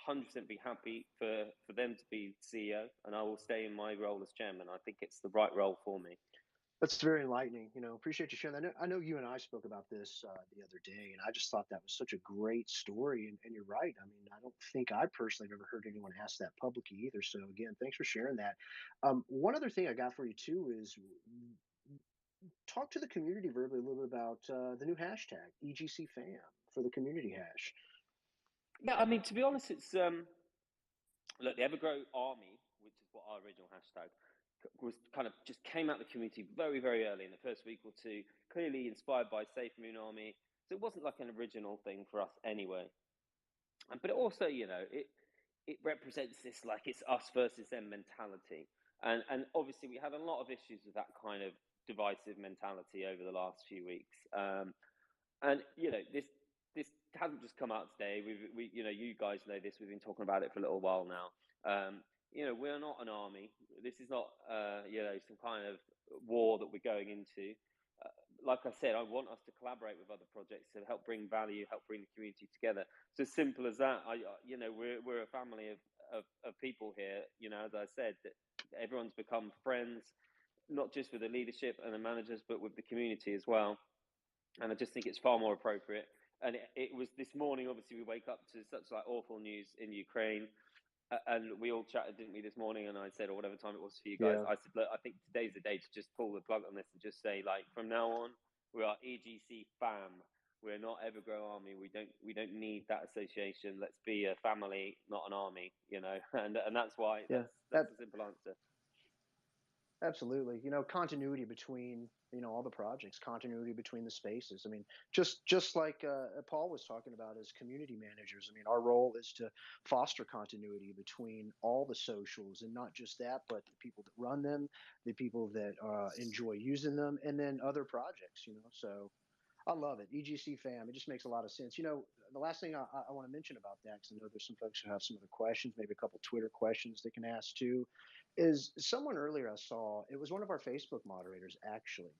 Speaker 6: 100% be happy for them to be CEO, and I will stay in my role as chairman. I think it's the right role for me.
Speaker 3: That's very enlightening. Appreciate you sharing that. I know you and I spoke about this the other day, and I just thought that was such a great story. And you're right. I mean, I don't think I personally have ever heard anyone ask that publicly either. So again, thanks for sharing that. One other thing I got for you too is talk to the community verbally a little bit about the new hashtag EGCFam for the community hash.
Speaker 6: Yeah, I mean, to be honest, it's look, the Evergrow Army, which is what our original hashtag was, kind of just came out of the community very, very early in the first week or two, clearly inspired by Safemoon Army. So it wasn't like an original thing for us anyway. But it also, it represents this like it's us versus them mentality. And obviously we had a lot of issues with that kind of divisive mentality over the last few weeks. And this hasn't just come out today. We you guys know this. We've been talking about it for a little while now. We're not an army. This is not some kind of war that we're going into. Like I said, I want us to collaborate with other projects to help bring value, help bring the community together. It's as simple as that. We're a family of people here. As I said, that everyone's become friends, not just with the leadership and the managers, but with the community as well. And I just think it's far more appropriate. And it was this morning, obviously, we wake up to such like awful news in Ukraine. And we all chatted, didn't we, this morning? And I said, or whatever time it was for you guys, I said, look, I think today's the day to just pull the plug on this and just say, like, from now on, we are EGC fam. We're not Evergrow Army. We don't need that association. Let's be a family, not an army, And that's why. That's a simple answer.
Speaker 3: Absolutely. Continuity between, all the projects, continuity between the spaces. I mean, just like Paul was talking about as community managers. I mean, our role is to foster continuity between all the socials, and not just that, but the people that run them, the people that enjoy using them, and then other projects, So I love it. EGC fam, it just makes a lot of sense. The last thing I want to mention about that, because I know there's some folks who have some other questions, maybe a couple Twitter questions they can ask too, is someone earlier I saw, it was one of our Facebook moderators actually.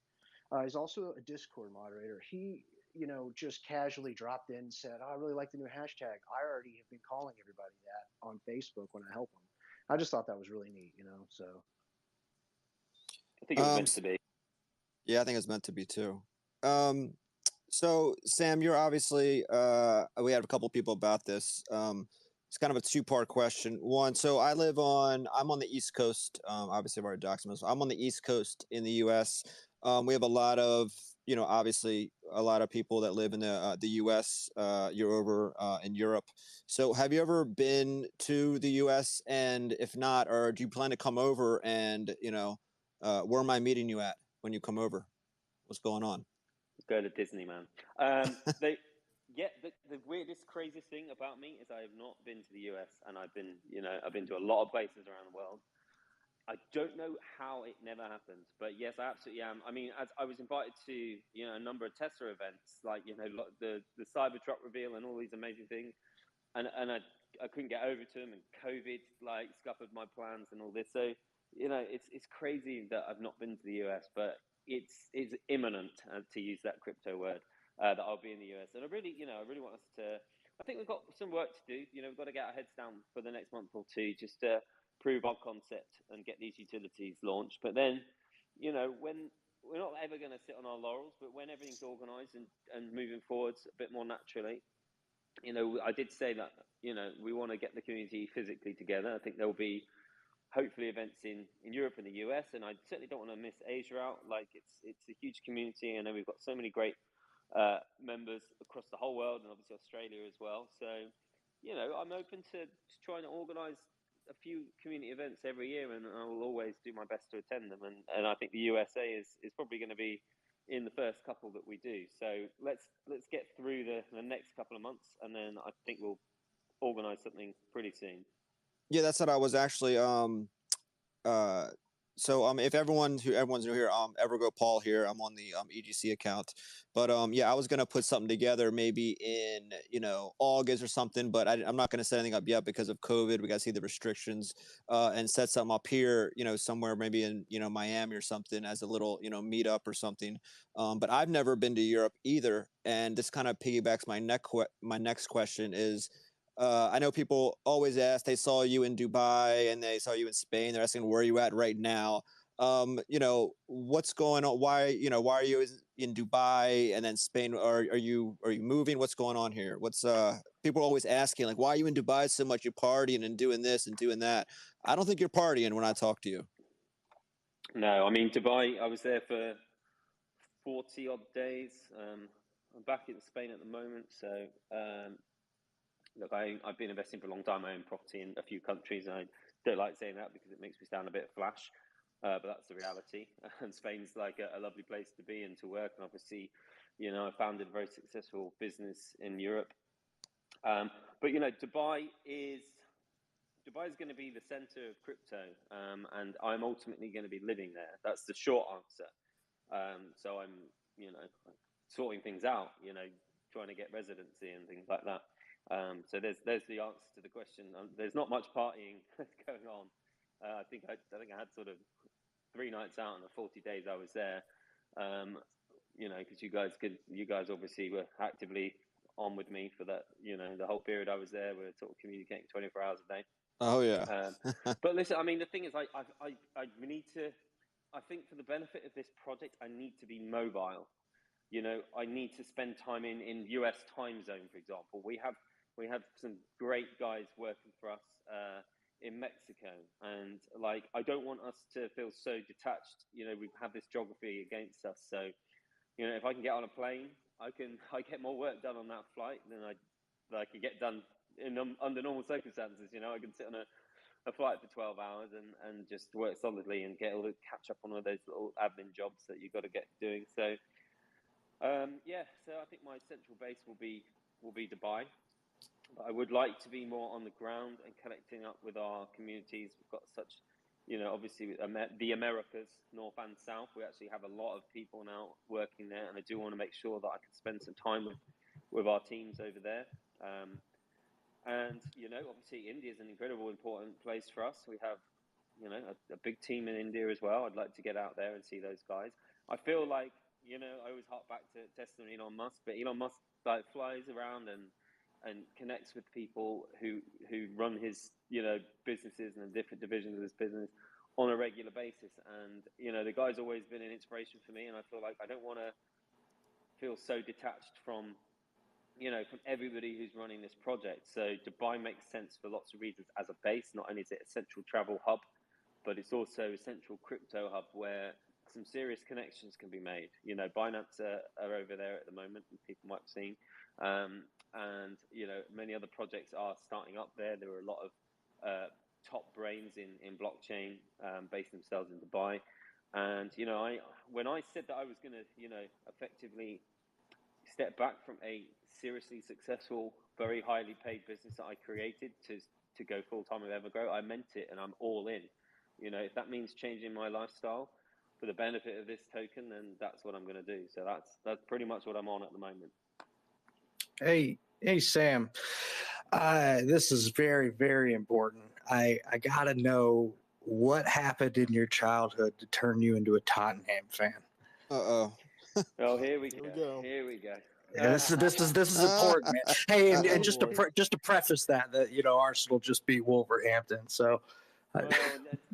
Speaker 3: He's also a Discord moderator. He, just casually dropped in and said, oh, I really like the new hashtag. I already have been calling everybody that on Facebook when I help them. I just thought that was really neat, so.
Speaker 6: I think it was meant to be.
Speaker 2: Yeah, I think it's meant to be too. So Sam, you're obviously we had a couple people about this. It's kind of a two-part question. One, so I'm on the East Coast. Obviously, I've already documented. I'm on the East Coast in the U.S. We have a lot of, obviously a lot of people that live in the U.S. You're over in Europe. So have you ever been to the U.S.? And if not, or do you plan to come over? And where am I meeting you at when you come over? What's going on?
Speaker 6: Go to Disney, man. The weirdest, craziest thing about me is I have not been to the US, and I've been to a lot of places around the world. I don't know how it never happened, but yes, I absolutely am. I mean, as I was invited to, a number of Tesla events, like, the Cybertruck reveal and all these amazing things, and I couldn't get over to them, and COVID like scuppered my plans and all this. So, it's crazy that I've not been to the US, but it's imminent, to use that crypto word, that I'll be in the US. And I really want us to, I think we've got some work to do. We've got to get our heads down for the next month or two, just to prove our concept and get these utilities launched. But then, when we're not ever going to sit on our laurels, but when everything's organized and moving forwards a bit more naturally, I did say that, we want to get the community physically together. I think there'll be hopefully events in Europe and the US, and I certainly don't want to miss Asia out. Like, it's a huge community, and we've got so many great members across the whole world, and obviously Australia as well. So, I'm open to trying to organize a few community events every year, and I will always do my best to attend them. And I think the USA is probably going to be in the first couple that we do. So let's get through the next couple of months, and then I think we'll organize something pretty soon.
Speaker 2: Yeah, that's what I was actually. If everyone's new here, Evergrow Paul here. I'm on the EGC account, but yeah, I was gonna put something together maybe in August or something, but I'm not gonna set anything up yet because of COVID. We gotta see the restrictions, and set something up here, somewhere maybe in Miami or something as a little meetup or something. But I've never been to Europe either, and this kind of piggybacks my next question is. I know people always ask, they saw you in Dubai and they saw you in Spain. They're asking where you at right now. What's going on? Why are you in Dubai and then Spain? Are you moving? What's going on here? People are always asking, like, why are you in Dubai so much? You're partying and doing this and doing that. I don't think you're partying when I talk to you.
Speaker 6: No, I mean, Dubai, I was there for 40 odd days. I'm back in Spain at the moment. So, look, I've been investing for a long time. I own property in a few countries. And I don't like saying that because it makes me sound a bit flash, but that's the reality. And Spain's like a lovely place to be and to work. And obviously, I founded a very successful business in Europe. But Dubai is going to be the center of crypto, and I'm ultimately going to be living there. That's the short answer. So I'm, sorting things out. Trying to get residency and things like that. So there's the answer to the question. There's not much partying going on. I think I had sort of 3 nights out in the 40 days I was there. Because you guys obviously were actively on with me for that. The whole period I was there, we were sort of communicating 24 hours a day.
Speaker 2: Oh yeah.
Speaker 6: But listen, I mean, the thing is, we need to. I think for the benefit of this project, I need to be mobile. I need to spend time in US time zone, for example. We have some great guys working for us in Mexico, and I don't want us to feel so detached. We have this geography against us, so if I can get on a plane, I get more work done on that flight than I could get done under normal circumstances. I can sit on a flight for 12 hours and just work solidly and get all the catch up on all those little admin jobs that you've got to get doing. So so I think my central base will be Dubai. But I would like to be more on the ground and connecting up with our communities. We've got such, obviously the Americas, North and South. We actually have a lot of people now working there, and I do want to make sure that I can spend some time with our teams over there. And obviously India is an incredible important place for us. We have, a big team in India as well. I'd like to get out there and see those guys. I feel like, I always hark back to testimony Elon Musk, but Elon Musk flies around and connects with people who run his businesses and the different divisions of his business on a regular basis. And the guy's always been an inspiration for me, and I feel like I don't want to feel so detached from from everybody who's running this project. So Dubai makes sense for lots of reasons as a base. Not only is it a central travel hub, but it's also a central crypto hub where some serious connections can be made. Binance are over there at the moment, and people might have seen. And many other projects are starting up there. There are a lot of top brains in blockchain based themselves in Dubai. And when I said that I was going to effectively step back from a seriously successful, very highly paid business that I created to go full time with Evergrow, I meant it, and I'm all in. If that means changing my lifestyle for the benefit of this token, then that's what I'm going to do. So that's pretty much what I'm on at the moment.
Speaker 7: Hey, Sam. This is very, very important. I gotta know what happened in your childhood to turn you into a Tottenham fan.
Speaker 2: Oh,
Speaker 6: here we go. Here we go.
Speaker 7: Yeah, this is important, man. Hey, and just to preface that Arsenal just beat Wolverhampton, so.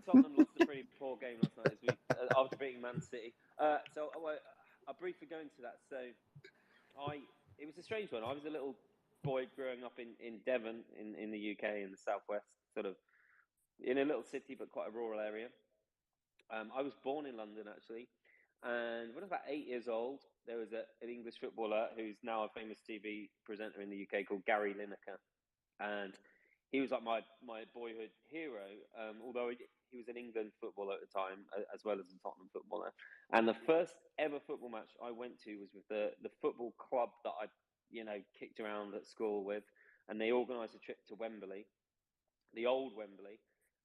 Speaker 6: Tottenham lost a pretty poor game last night after beating Man City. So I'll briefly go into that. So it was a strange one. I was a little boy growing up in Devon in the UK in the southwest, sort of in a little city but quite a rural area. I was born in London actually, and when I was about 8 years old, there was an English footballer who's now a famous TV presenter in the UK called Gary Lineker, and he was like my boyhood hero. Although he was an England footballer at the time, as well as a Tottenham footballer. And the first ever football match I went to was with the football club that I kicked around at school with, and they organised a trip to Wembley, the old Wembley,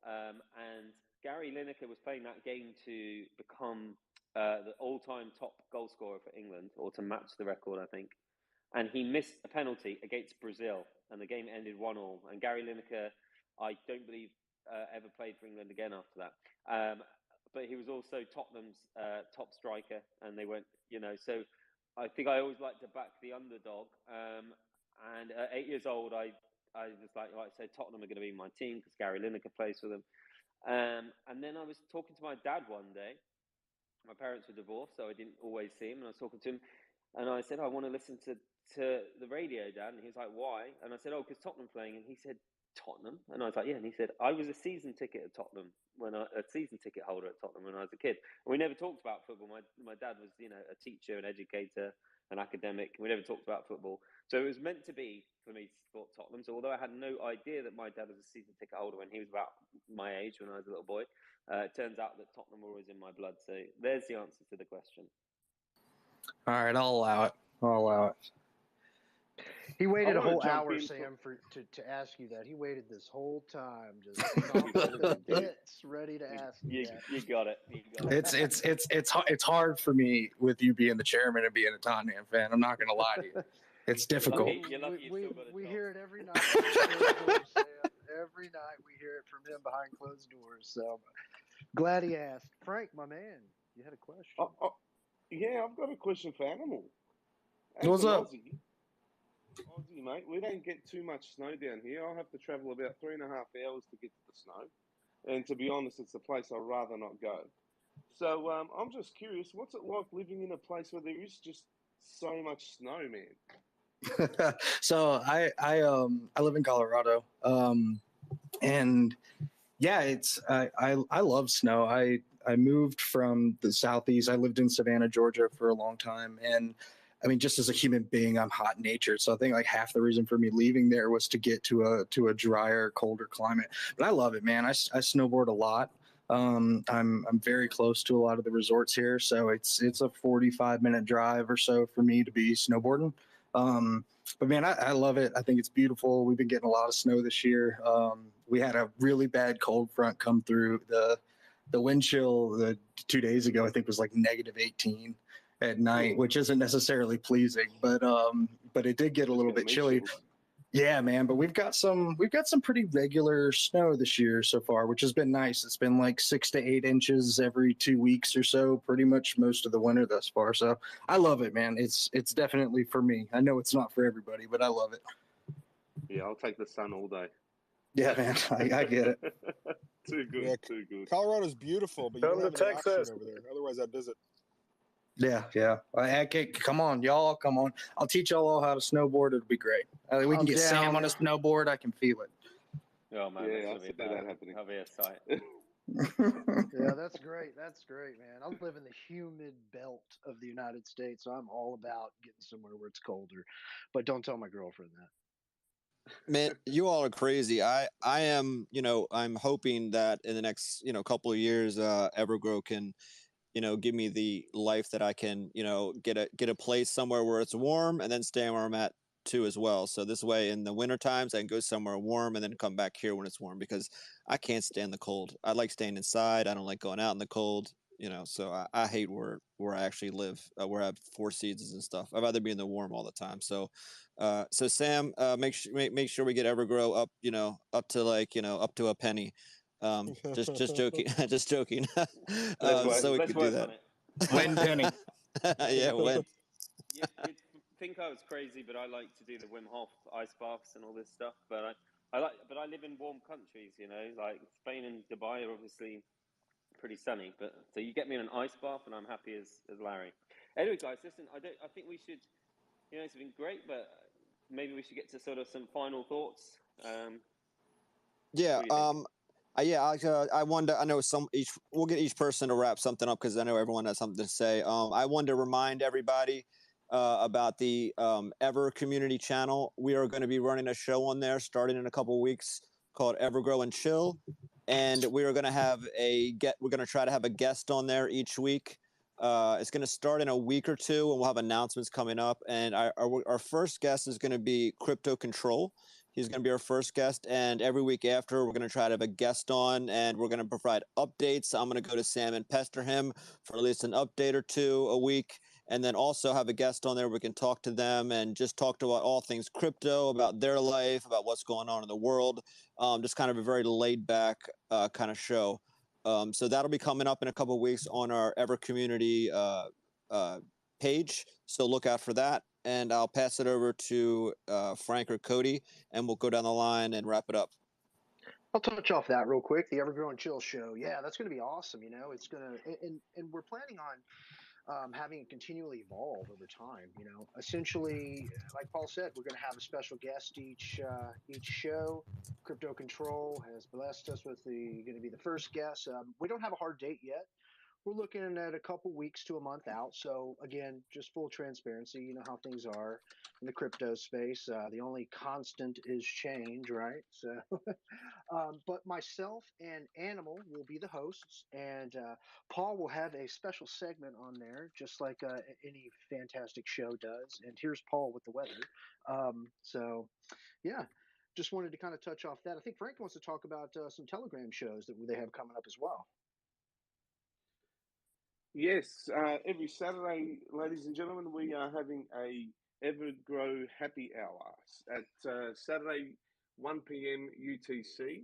Speaker 6: and Gary Lineker was playing that game to become the all-time top goal scorer for England, or to match the record, I think. And he missed a penalty against Brazil, and the game ended 1-1. And Gary Lineker, I don't believe, ever played for England again after that. But he was also Tottenham's top striker, and they went, so I think I always like to back the underdog. And at 8 years old, I was like I said, Tottenham are going to be my team because Gary Lineker plays for them. And then I was talking to my dad one day. My parents were divorced, so I didn't always see him. And I was talking to him, and I said, I want to listen to the radio, Dad. And he was like, why? And I said, because Tottenham playing. And he said, Tottenham? And I was like, yeah. And he said, I was a season ticket at Tottenham a season ticket holder at Tottenham when I was a kid. And we never talked about football. My dad was, a teacher, an educator, an academic. We never talked about football. So it was meant to be for me to support Tottenham. So although I had no idea that my dad was a season ticket holder when he was about my age, when I was a little boy, it turns out that Tottenham were always in my blood. So there's the answer to the question.
Speaker 7: All right, I'll allow it.
Speaker 3: He waited a whole hour, Sam, to ask you that. He waited this whole time, just bits ready to ask you that.
Speaker 6: You got it.
Speaker 7: It's hard for me with you being the chairman and being a Tottenham fan. I'm not going to lie to you. It's difficult.
Speaker 3: We hear it every night behind closed doors, Sam. Every night we hear it from him behind closed doors. So glad he asked. Frank, my man, you had a question.
Speaker 4: Yeah, I've got a question for Animal.
Speaker 7: What's up?
Speaker 4: Aussie, mate, we don't get too much snow down here. I'll have to travel about 3.5 hours to get to the snow. And to be honest, it's a place I'd rather not go. So I'm just curious, what's it like living in a place where there is just so much snow, man?
Speaker 7: So I live in Colorado, and yeah, I love snow. I moved from the southeast. I lived in Savannah, Georgia for a long time, and I mean, just as a human being, I'm hot natured. So I think like half the reason for me leaving there was to get to a drier, colder climate. But I love it, man. I snowboard a lot. I'm very close to a lot of the resorts here, so it's a 45-minute drive or so for me to be snowboarding. But man, I love it. I think it's beautiful. We've been getting a lot of snow this year. We had a really bad cold front come through. The wind chill 2 days ago, I think, was like -18 at night, which isn't necessarily pleasing, but it did get a little bit chilly. Yeah, man, but we've got some pretty regular snow this year so far, which has been nice. It's been like 6 to 8 inches every 2 weeks or so, pretty much most of the winter thus far. So I love it, man. It's definitely for me. I know it's not for everybody, but I love it.
Speaker 4: Yeah, I'll take the sun all day.
Speaker 7: Yeah, man, I get it.
Speaker 4: Too good,
Speaker 8: yeah,
Speaker 4: too good.
Speaker 8: Colorado's beautiful, but you
Speaker 9: Come
Speaker 8: don't
Speaker 9: to
Speaker 8: have any
Speaker 9: Texas.
Speaker 8: oxygen over there. Otherwise, I'd visit.
Speaker 7: Yeah. I can't, come on, y'all. Come on. I'll teach y'all all how to snowboard. It'll be great. We can get Sam on a snowboard. I can feel it.
Speaker 6: Oh, man.
Speaker 4: Yeah, I see that happening.
Speaker 6: That'll be a sight.
Speaker 3: Yeah, that's great. That's great, man. I live in the humid belt of the United States, so I'm all about getting somewhere where it's colder. But don't tell my girlfriend that.
Speaker 2: Man, you all are crazy. I am, I'm hoping that in the next, couple of years, Evergrow can, give me the life that I can, get a place somewhere where it's warm and then stay where I'm at too as well. So this way in the winter times, I can go somewhere warm and then come back here when it's warm, because I can't stand the cold. I like staying inside. I don't like going out in the cold, so I hate where I actually live, where I have 4 seasons and stuff. I'd rather be in the warm all the time. So Sam, make sure we get Evergrow up, up to up to a penny. Just joking, just joking. So we could do that.
Speaker 7: Win penny.
Speaker 2: Yeah, win.
Speaker 6: You'd think I was crazy, but I like to do the Wim Hof ice baths and all this stuff. But I live in warm countries, like Spain and Dubai are obviously pretty sunny. But so you get me in an ice bath, and I'm happy as Larry. Anyway, guys, listen, I think we should. It's been great, but maybe we should get to sort of some final thoughts.
Speaker 2: Yeah. I wanted to, I know we'll get each person to wrap something up, because I know everyone has something to say. I wanted to remind everybody about the Ever community channel. We are going to be running a show on there starting in a couple of weeks called Evergrow and Chill, and we are going to have we're going to try to have a guest on there each week. It's going to start in a week or two, and we'll have announcements coming up. And our first guest is going to be Crypto Control. He's going to be our first guest, and every week after, we're going to try to have a guest on, and we're going to provide updates. I'm going to go to Sam and pester him for at least an update or two a week, and then also have a guest on there. We can talk to them and just talk to all things crypto, about their life, about what's going on in the world. Just kind of a very laid-back kind of show. So that'll be coming up in a couple of weeks on our Ever Community page. So look out for that. And I'll pass it over to Frank or Cody, and we'll go down the line and wrap it up.
Speaker 3: I'll touch off that real quick. The Evergrow and Chill show. Yeah, that's going to be awesome. It's going to, and we're planning on having it continually evolve over time. Essentially, like Paul said, we're going to have a special guest each show. Crypto Control has blessed us with going to be the first guest. We don't have a hard date yet. We're looking at a couple weeks to a month out. So again, just full transparency. You know how things are in the crypto space. The only constant is change, right? So, but myself and Animal will be the hosts, and Paul will have a special segment on there, just like any fantastic show does. And here's Paul with the weather. So, yeah. Just wanted to kind of touch off that. I think Frank wants to talk about some Telegram shows that they have coming up as well.
Speaker 4: Yes, every Saturday, ladies and gentlemen, we are having a Evergrow happy hour at Saturday 1 p.m. UTC.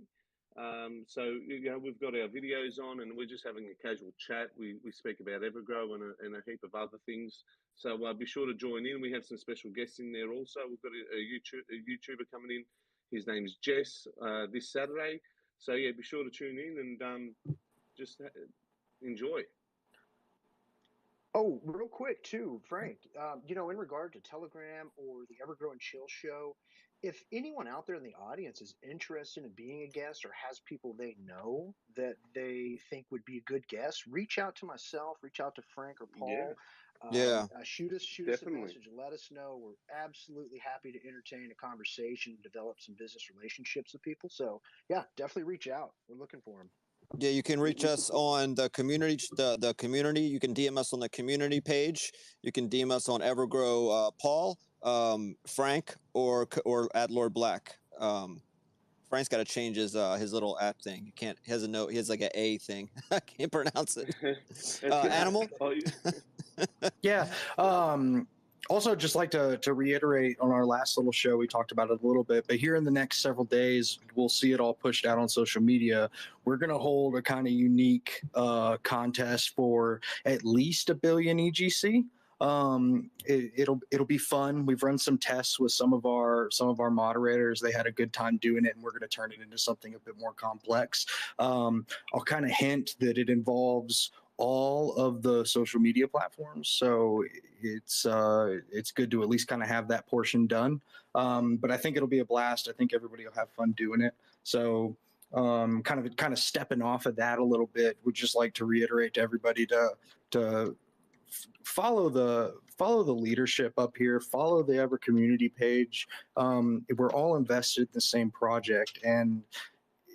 Speaker 4: So we've got our videos on, and we're just having a casual chat. We speak about Evergrow and a heap of other things. So be sure to join in. We have some special guests in there also. We've got a YouTuber coming in. His name is Jess. This Saturday. So yeah, be sure to tune in and just enjoy.
Speaker 3: Oh, real quick too, Frank, in regard to Telegram or the Evergrow and Chill show, if anyone out there in the audience is interested in being a guest or has people they know that they think would be a good guest, reach out to myself, reach out to Frank or Paul. Shoot us a
Speaker 4: Definitely.
Speaker 3: message. Let us know. We're absolutely happy to entertain a conversation, develop some business relationships with people. So yeah, definitely reach out. We're looking for them.
Speaker 2: Yeah, you can reach us on the community. The community. You can DM us on the community page. You can DM us on Evergrow, Paul, Frank, or at Lord Black. Frank's got to change his little app thing. He can't. He has a note. He has like an A thing. I can't pronounce it. Animal.
Speaker 7: Yeah. Also, just like to reiterate on our last little show, we talked about it a little bit, but here in the next several days, we'll see it all pushed out on social media. We're going to hold a kind of unique contest for at least 1 billion EGC. It'll be fun. We've run some tests with some of our moderators. They had a good time doing it, and we're going to turn it into something a bit more complex. I'll kind of hint that it involves all of the social media platforms, so it's good to at least kind of have that portion done. But I think it'll be a blast. I think everybody will have fun doing it. So kind of stepping off of that a little bit, would just like to reiterate to everybody to follow the leadership up here, follow the Ever community page. We're all invested in the same project, and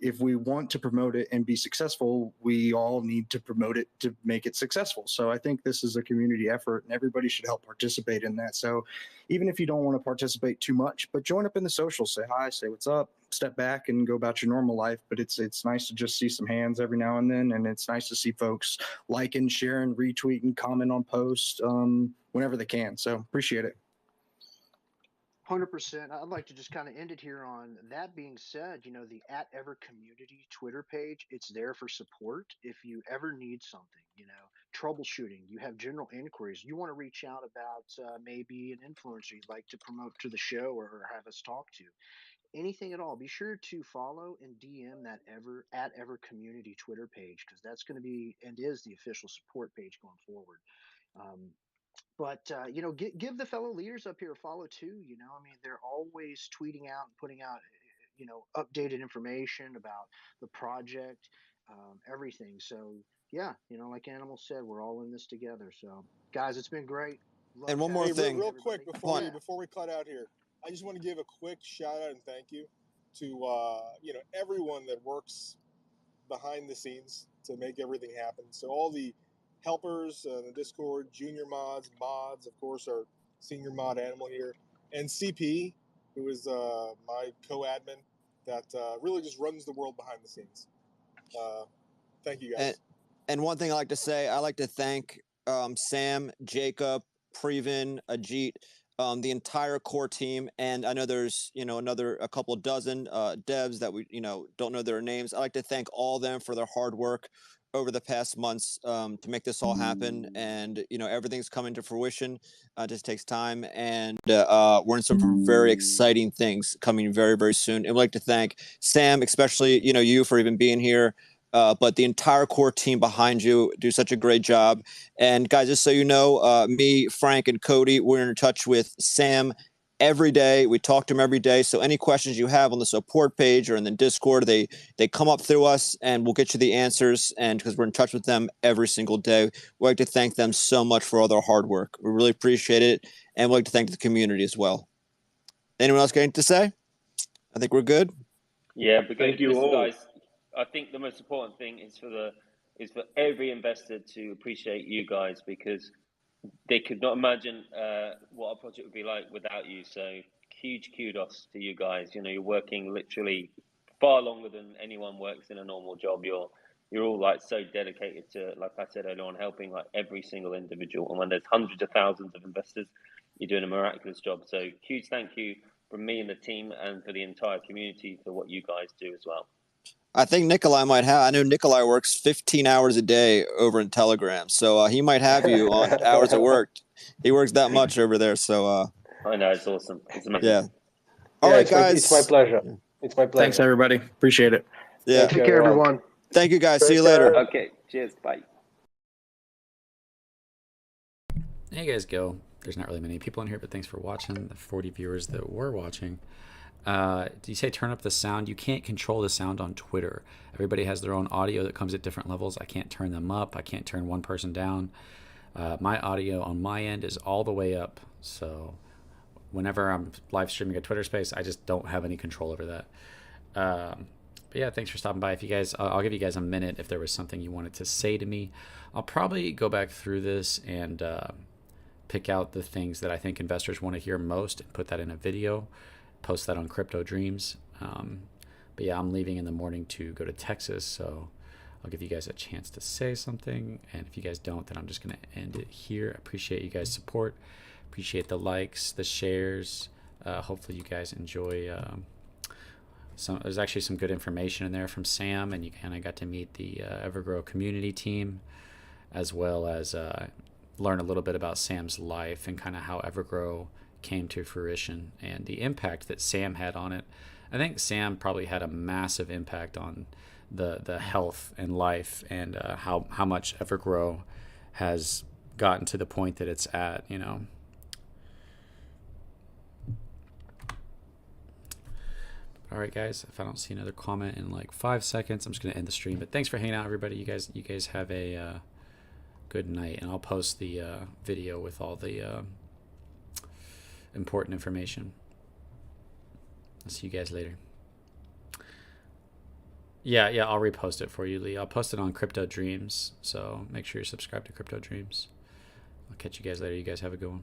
Speaker 7: if we want to promote it and be successful, we all need to promote it to make it successful. So I think this is a community effort, and everybody should help participate in that. So even if you don't want to participate too much, but join up in the socials, say hi, say what's up, step back and go about your normal life. But it's nice to just see some hands every now and then, and it's nice to see folks liking, sharing, retweeting, comment on posts whenever they can. So appreciate it.
Speaker 3: 100%. I'd like to just kind of end it here on that being said, the @Ever community Twitter page, it's there for support. If you ever need something, troubleshooting, you have general inquiries, you want to reach out about maybe an influencer you'd like to promote to the show or have us talk to, anything at all, be sure to follow and DM that @Ever community Twitter page, because that's going to be and is the official support page going forward. But give the fellow leaders up here a follow too. They're always tweeting out and putting out, updated information about the project, everything. So yeah, like Animal said, we're all in this together. So guys, it's been great.
Speaker 2: And one more thing,
Speaker 8: real quick before we cut out here, I just want to give a quick shout out and thank you to everyone that works behind the scenes to make everything happen. So all the helpers in the Discord, junior mods, of course, our senior mod Animal here, and CP, who is my co-admin that really just runs the world behind the scenes. Thank you, guys.
Speaker 2: And one thing I like to say, I like to thank Sam, Jacob, Previn, Ajit, the entire core team, and I know there's a couple dozen devs that we don't know their names. I like to thank all of them for their hard work over the past months to make this all happen, and everything's coming to fruition. It just takes time, and we're in some very exciting things coming very, very soon. And we'd like to thank Sam, especially you for even being here. But the entire core team behind you do such a great job. And guys, just so you know, me, Frank, and Cody, we're in touch with Sam every day. We talk to him every day. So any questions you have on the support page or in the Discord, they come up through us, and we'll get you the answers. And because we're in touch with them every single day, we'd like to thank them so much for all their hard work. We really appreciate it, and we'd like to thank the community as well. Anyone else got anything to say? I think we're good.
Speaker 6: Yeah, but
Speaker 5: thank you all,
Speaker 6: guys. I think the most important thing is for every investor to appreciate you guys, because they could not imagine what our project would be like without you. So huge kudos to you guys. You're working literally far longer than anyone works in a normal job. You're all like so dedicated to, like I said earlier on, helping like every single individual. And when there's hundreds of thousands of investors, you're doing a miraculous job. So huge thank you from me and the team and for the entire community for what you guys do as well.
Speaker 2: I think Nikolai might have. I know Nikolai works 15 hours a day over in Telegram, so he might have you on hours at work. He works that much over there, so.
Speaker 6: I know, it's awesome. It's amazing.
Speaker 2: Yeah. All right, guys.
Speaker 10: It's my pleasure. It's my pleasure.
Speaker 7: Thanks, everybody. Appreciate it.
Speaker 2: Yeah.
Speaker 3: Take care, everyone.
Speaker 2: Thank you, guys. See you later.
Speaker 6: Okay. Cheers. Bye.
Speaker 1: Hey, guys, go. There's not really many people in here, but thanks for watching. The 40 viewers that were watching. Do you say turn up the sound? You can't control the sound on Twitter. Everybody has their own audio that comes at different levels. I can't turn them up. I can't turn one person down. My audio on my end is all the way up, so whenever I'm live streaming a Twitter space, I just don't have any control over that. But yeah, thanks for stopping by. If you guys, I'll give you guys a minute if there was something you wanted to say to me. I'll probably go back through this and pick out the things that I think investors want to hear most and put that in a video, post that on Crypto Dreams. But yeah, I'm leaving in the morning to go to Texas, so I'll give you guys a chance to say something. And if you guys don't, then I'm just going to end it here. I appreciate you guys' support. Appreciate the likes, the shares. Hopefully you guys enjoy there's actually some good information in there from Sam, and you kind of got to meet the Evergrow community team, as well as learn a little bit about Sam's life and kind of how Evergrow came to fruition and the impact that Sam had on it. I think Sam probably had a massive impact on the health and life, and how much Evergrow has gotten to the point that it's at, you know. All right, guys, if I don't see another comment in like 5 seconds, I'm just going to end the stream. But thanks for hanging out, everybody. You guys have a good night, and I'll post the video with all the important information. I'll see you guys later. Yeah, I'll repost it for you, Lee. I'll post it on Crypto Dreams, so make sure you're subscribed to Crypto Dreams. I'll catch you guys later. You guys have a good one.